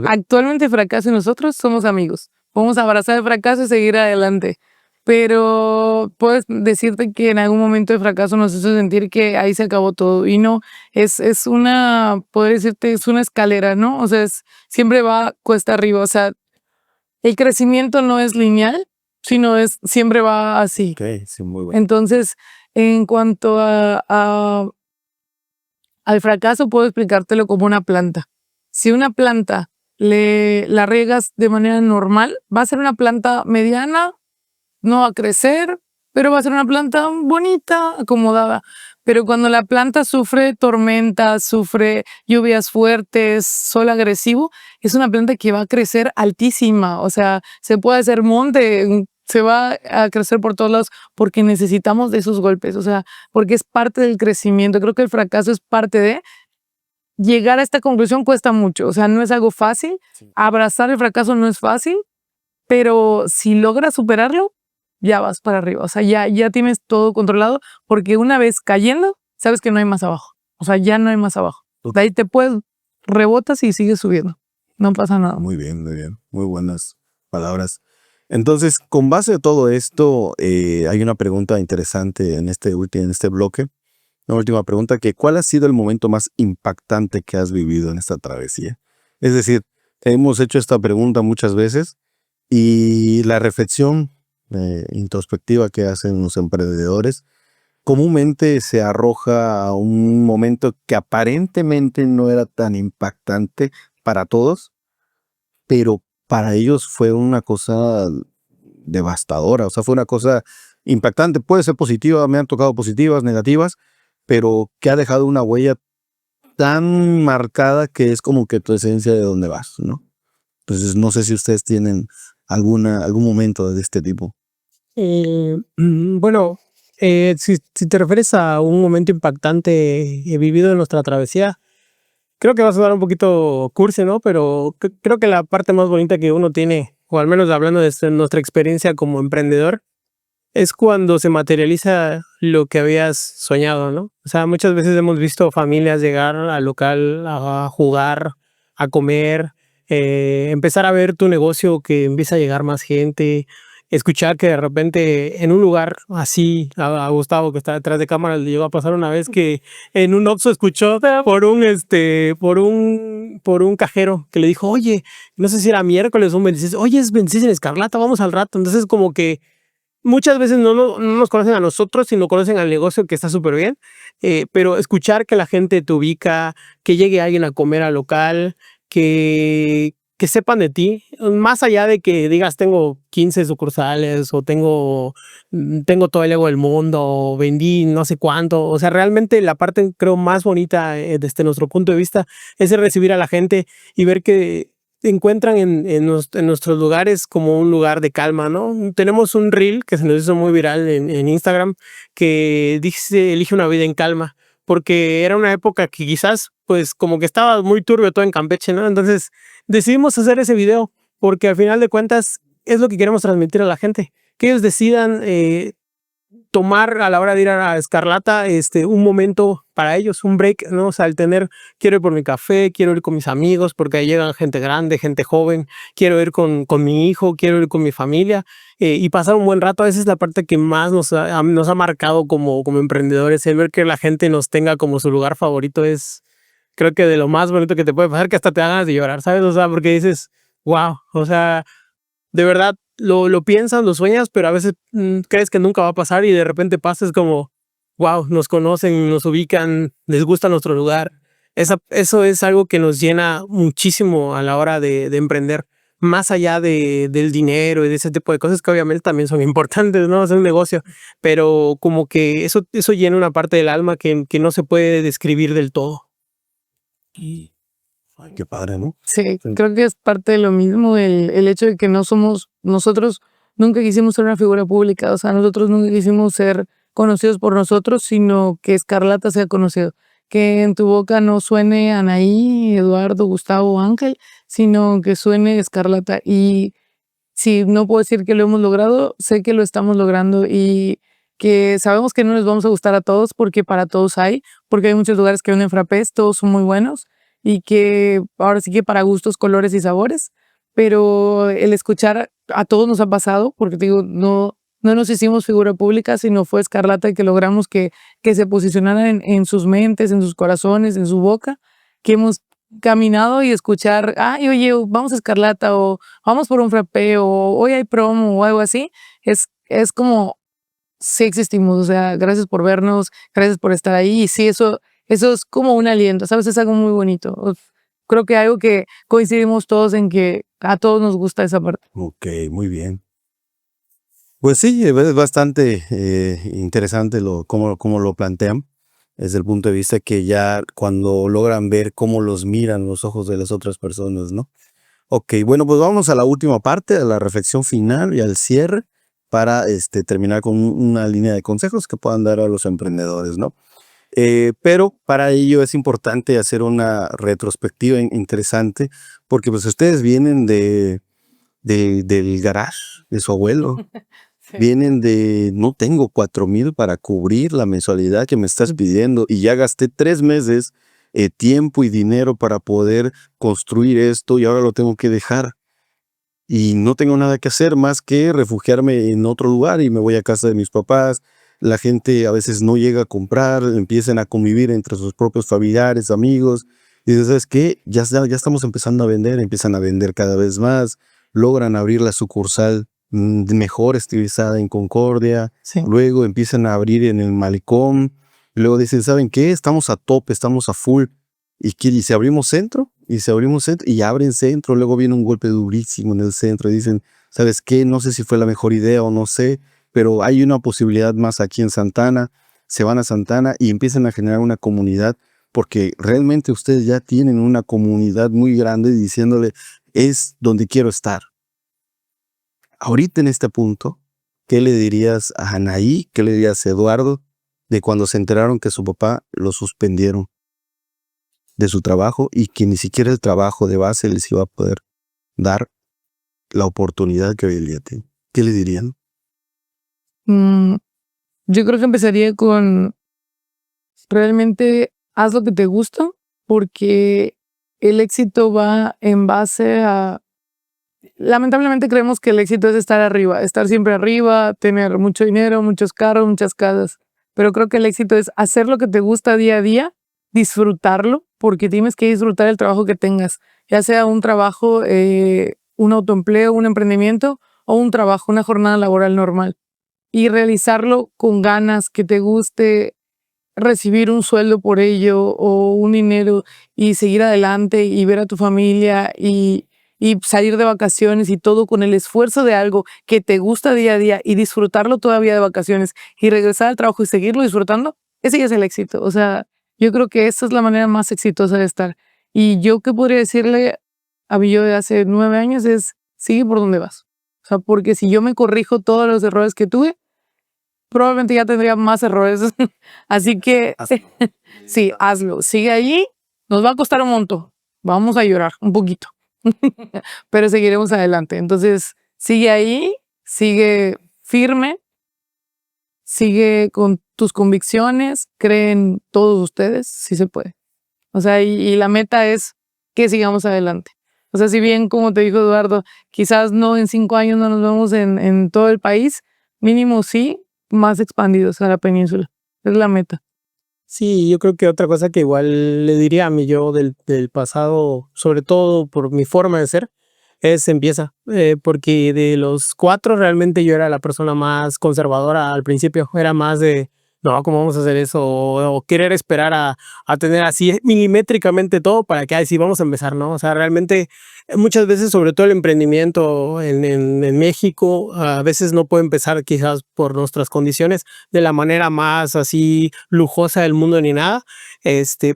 Actualmente Fracaso y nosotros somos amigos. Podemos abrazar el fracaso y seguir adelante. Pero puedes decirte que en algún momento el fracaso nos hizo sentir que ahí se acabó todo. Y no, es una, poder decirte, es una escalera, ¿no? O sea, siempre va cuesta arriba. O sea, el crecimiento no es lineal, sino siempre va así. Ok, sí, muy bueno. Entonces, en cuanto al fracaso, puedo explicártelo como una planta. Si una planta la riegas de manera normal, va a ser una planta mediana, no va a crecer, pero va a ser una planta bonita, acomodada. Pero cuando la planta sufre tormentas, sufre lluvias fuertes, sol agresivo, es una planta que va a crecer altísima. O sea, se puede hacer monte, se va a crecer por todos lados porque necesitamos de esos golpes. O sea, porque es parte del crecimiento. Creo que el fracaso es parte de llegar a esta conclusión. Cuesta mucho. O sea, no es algo fácil. Sí. Abrazar el fracaso no es fácil, pero si logras superarlo, ya vas para arriba. O sea, ya tienes todo controlado, porque una vez cayendo, sabes que no hay más abajo. O sea, ya no hay más abajo. De ahí te puedes, rebotas y sigues subiendo. No pasa nada. Muy bien, muy bien. Muy buenas palabras. Entonces, con base a todo esto, hay una pregunta interesante en este bloque, una última pregunta, que ¿cuál ha sido el momento más impactante que has vivido en esta travesía? Es decir, hemos hecho esta pregunta muchas veces y la reflexión introspectiva que hacen los emprendedores comúnmente se arroja a un momento que aparentemente no era tan impactante para todos, pero para ellos fue una cosa devastadora, o sea, fue una cosa impactante. Puede ser positiva, me han tocado positivas, negativas, pero que ha dejado una huella tan marcada que es como que tu esencia de dónde vas, ¿no? Entonces, no sé si ustedes tienen algún momento de este tipo. Bueno, si te refieres a un momento impactante vivido en nuestra travesía, creo que va a sonar un poquito cursi, ¿no? Pero creo que la parte más bonita que uno tiene, o al menos hablando de nuestra experiencia como emprendedor, es cuando se materializa lo que habías soñado, ¿no? O sea, muchas veces hemos visto familias llegar al local a jugar, a comer, empezar a ver tu negocio que empieza a llegar más gente, escuchar que de repente en un lugar así, a Gustavo que está detrás de cámara, le llegó a pasar una vez que en un Oxxo escuchó por un cajero que le dijo, oye, no sé si era miércoles o un 26, oye, es 26 en Escarlata, vamos al rato. Entonces como que muchas veces no nos conocen a nosotros, sino conocen al negocio, que está súper bien, pero escuchar que la gente te ubica, que llegue alguien a comer al local, que sepan de ti, más allá de que digas tengo 15 sucursales o tengo todo el ego del mundo o vendí no sé cuánto, o sea, realmente la parte creo más bonita desde nuestro punto de vista es el recibir a la gente y ver que encuentran en nuestros lugares como un lugar de calma, ¿no? Tenemos un reel que se nos hizo muy viral en Instagram que dice, elige una vida en calma, porque era una época que quizás, pues, como que estaba muy turbio todo en Campeche, ¿no? Entonces, decidimos hacer ese video, porque al final de cuentas es lo que queremos transmitir a la gente, que ellos decidan tomar a la hora de ir a Escarlata un momento para ellos, un break, ¿no? O sea, el tener, quiero ir por mi café, quiero ir con mis amigos, porque ahí llegan gente grande, gente joven, quiero ir con mi hijo, quiero ir con mi familia y pasar un buen rato. Esa es la parte que más nos ha marcado como emprendedores, el ver que la gente nos tenga como su lugar favorito es, creo que de lo más bonito que te puede pasar, que hasta te dan ganas de llorar, ¿sabes? O sea, porque dices, wow, o sea, de verdad lo piensas, lo sueñas, pero a veces crees que nunca va a pasar y de repente pasa, es como, wow, nos conocen, nos ubican, les gusta nuestro lugar. Eso es algo que nos llena muchísimo a la hora de emprender, más allá del dinero y de ese tipo de cosas que obviamente también son importantes, ¿no? Es un negocio, pero como que eso llena una parte del alma que no se puede describir del todo. Ay, qué padre, ¿no? Sí, Sí. creo que es parte de lo mismo el hecho de que no somos, nosotros nunca quisimos ser una figura pública, o sea, nosotros nunca quisimos ser conocidos por nosotros, sino que Escarlata sea conocido, que en tu boca no suene Anaí, Eduardo, Gustavo, Ángel, sino que suene Escarlata. Y si no puedo decir que lo hemos logrado, sé que lo estamos logrando y que sabemos que no les vamos a gustar a todos porque para todos hay, porque hay muchos lugares que venden frappés, todos son muy buenos y que ahora sí que para gustos, colores y sabores, pero el escuchar a todos nos ha pasado, porque te digo, no nos hicimos figura pública, sino fue Escarlata que logramos que se posicionara en sus mentes, en sus corazones, en su boca, que hemos caminado y escuchar, ay, oye, vamos a Escarlata o vamos por un frappé o hoy hay promo o algo así, es como, sí existimos, o sea, gracias por vernos, gracias por estar ahí y sí, eso es como un aliento, ¿sabes? Es algo muy bonito. Creo que algo que coincidimos todos en que a todos nos gusta esa parte. Ok, muy bien. Pues sí, es bastante interesante cómo lo plantean, desde el punto de vista que ya cuando logran ver cómo los miran los ojos de las otras personas, ¿no? Ok, bueno, pues vamos a la última parte, a la reflexión final y al cierre para terminar con una línea de consejos que puedan dar a los emprendedores, ¿no? Pero para ello es importante hacer una retrospectiva interesante, porque pues ustedes vienen del garage de su abuelo. Sí. Vienen de, no tengo 4,000 para cubrir la mensualidad que me estás pidiendo y ya gasté 3 meses, tiempo y dinero para poder construir esto y ahora lo tengo que dejar. Y no tengo nada que hacer más que refugiarme en otro lugar y me voy a casa de mis papás la gente a veces no llega a comprar, empiezan a convivir entre sus propios familiares, amigos, y dices, ¿sabes qué? Ya estamos empezando a vender, empiezan a vender cada vez más, logran abrir la sucursal mejor estilizada en Concordia, Sí. luego empiezan a abrir en el Malecón, y luego dicen, ¿saben qué? Estamos a tope, estamos a full, y si abrimos centro, y abren centro, luego viene un golpe durísimo en el centro, y dicen, ¿sabes qué? No sé si fue la mejor idea o no sé, pero hay una posibilidad más aquí en Santana, se van a Santana y empiezan a generar una comunidad, porque realmente ustedes ya tienen una comunidad muy grande diciéndole, es donde quiero estar. Ahorita en este punto, ¿qué le dirías a Anaí, qué le dirías a Eduardo de cuando se enteraron que su papá lo suspendieron de su trabajo y que ni siquiera el trabajo de base les iba a poder dar la oportunidad que hoy en día tienen? ¿Qué le dirían? Yo creo que empezaría con realmente haz lo que te gusta, porque el éxito va en base a... Lamentablemente creemos que el éxito es estar arriba, estar siempre arriba, tener mucho dinero, muchos carros, muchas casas. Pero creo que el éxito es hacer lo que te gusta día a día, disfrutarlo, porque tienes que disfrutar el trabajo que tengas, ya sea un trabajo, un autoempleo, un emprendimiento o un trabajo, una jornada laboral normal. Y realizarlo con ganas, que te guste, recibir un sueldo por ello o un dinero y seguir adelante y ver a tu familia y salir de vacaciones y todo con el esfuerzo de algo que te gusta día a día y disfrutarlo todavía de vacaciones y regresar al trabajo y seguirlo disfrutando, ese ya es el éxito. O sea, yo creo que esa es la manera más exitosa de estar. Y yo qué podría decirle a mi yo de hace 9 años es, sigue por donde vas. O sea, porque si yo me corrijo todos los errores que tuve, probablemente ya tendría más errores. Así que sí, hazlo. Sigue allí. Nos va a costar un montón. Vamos a llorar un poquito. Pero seguiremos adelante. Entonces, sigue ahí, sigue firme, sigue con tus convicciones, cree en todos ustedes, sí se puede. O sea, y la meta es que sigamos adelante. O sea, si bien, como te dijo Eduardo, quizás no en 5 años no nos vemos en todo el país, mínimo sí, más expandidos a la península. Es la meta. Sí, yo creo que otra cosa que igual le diría a mi yo del pasado, sobre todo por mi forma de ser, es empieza. Porque de los 4 realmente yo era la persona más conservadora al principio. Era más de, no, ¿cómo vamos a hacer eso? O querer esperar a tener así milimétricamente todo para que, sí, vamos a empezar, ¿no? O sea, realmente muchas veces, sobre todo el emprendimiento en México, a veces no puede empezar quizás por nuestras condiciones de la manera más así lujosa del mundo ni nada,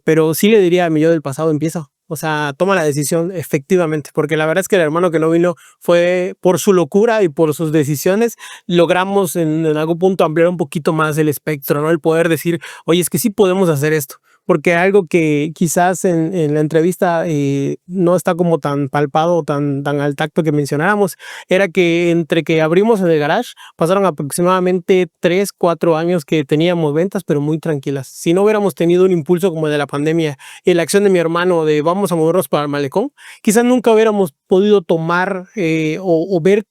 pero sí le diría a mi yo del pasado, empieza. O sea, toma la decisión efectivamente, porque la verdad es que el hermano que no vino fue por su locura y por sus decisiones, logramos en algún punto ampliar un poquito más el espectro, ¿no? El poder decir, oye, es que sí podemos hacer esto. Porque algo que quizás en la entrevista no está como tan palpado, tan al tacto que mencionábamos, era que entre que abrimos en el garage, pasaron aproximadamente 3, 4 años que teníamos ventas, pero muy tranquilas. Si no hubiéramos tenido un impulso como el de la pandemia y la acción de mi hermano de vamos a movernos para el malecón, quizás nunca hubiéramos podido tomar o ver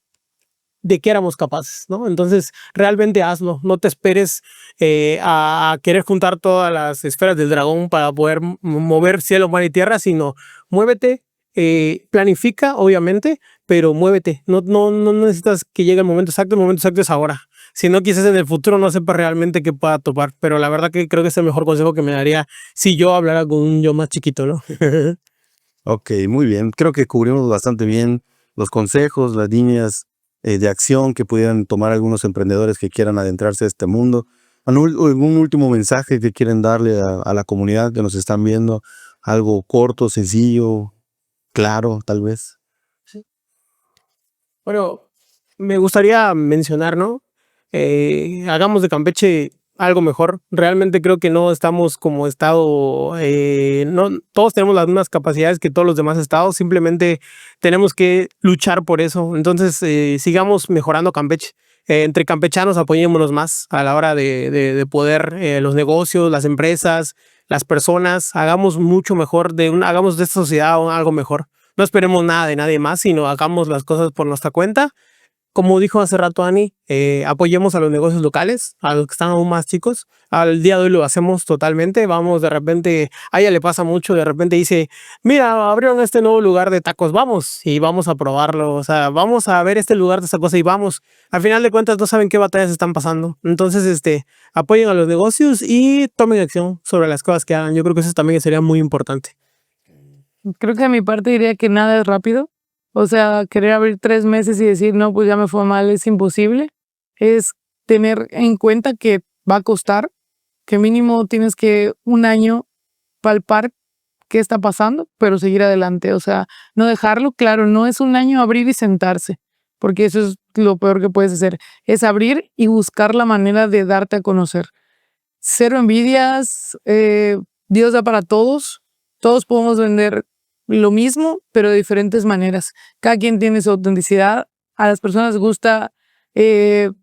de qué éramos capaces, ¿no? Entonces, realmente hazlo, no te esperes a querer juntar todas las esferas del dragón para poder mover cielo, mar y tierra, sino muévete, planifica, obviamente, pero muévete, no necesitas que llegue el momento exacto es ahora. Si no, quizás en el futuro no sepa realmente qué pueda topar, pero la verdad que creo que es el mejor consejo que me daría si yo hablara con un yo más chiquito, ¿no? Ok, muy bien. Creo que cubrimos bastante bien los consejos, las líneas de acción que pudieran tomar algunos emprendedores que quieran adentrarse a este mundo. ¿Algún último mensaje que quieren darle a la comunidad que nos están viendo? Algo corto, sencillo, claro, tal vez. Bueno, me gustaría mencionar, ¿no? Hagamos de Campeche algo mejor. Realmente creo que no estamos como estado, no todos tenemos las mismas capacidades que todos los demás estados, simplemente tenemos que luchar por eso. Entonces, sigamos mejorando Campeche. Entre campechanos apoyémonos más a la hora de poder los negocios, las empresas, las personas, hagamos mucho mejor, hagamos de esta sociedad algo mejor. No esperemos nada de nadie más, sino hagamos las cosas por nuestra cuenta como dijo hace rato Ani, apoyemos a los negocios locales, a los que están aún más chicos. Al día de hoy lo hacemos totalmente. Vamos, de repente, a ella le pasa mucho, de repente dice, mira, abrieron este nuevo lugar de tacos, vamos, y vamos a probarlo. O sea, vamos a ver este lugar de esta cosa y vamos. Al final de cuentas no saben qué batallas están pasando. Entonces, apoyen a los negocios y tomen acción sobre las cosas que hagan. Yo creo que eso también sería muy importante. Creo que a mi parte diría que nada es rápido. O sea, querer abrir 3 meses y decir, no, pues ya me fue mal, es imposible. Es tener en cuenta que va a costar, que mínimo tienes que 1 año palpar qué está pasando, pero seguir adelante. O sea, no dejarlo, claro, no es 1 año abrir y sentarse, porque eso es lo peor que puedes hacer. Es abrir y buscar la manera de darte a conocer. Cero envidias, Dios da para todos. Todos podemos vender lo mismo, pero de diferentes maneras. Cada quien tiene su autenticidad. A las personas les gusta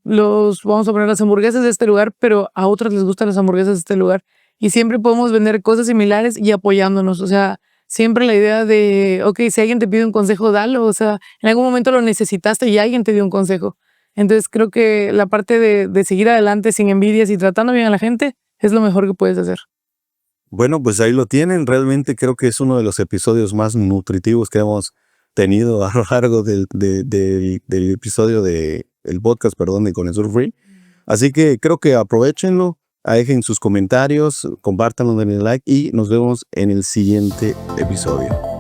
vamos a poner las hamburguesas de este lugar, pero a otras les gustan las hamburguesas de este lugar. Y siempre podemos vender cosas similares y apoyándonos. O sea, siempre la idea de, ok, si alguien te pide un consejo, dalo. O sea, en algún momento lo necesitaste y alguien te dio un consejo. Entonces creo que la parte de seguir adelante sin envidias y tratando bien a la gente es lo mejor que puedes hacer. Bueno, pues ahí lo tienen. Realmente creo que es uno de los episodios más nutritivos que hemos tenido a lo largo del episodio el podcast, perdón, de Connoisseur Free. Así que creo que aprovechenlo, dejen sus comentarios, compártanlo, denle like y nos vemos en el siguiente episodio.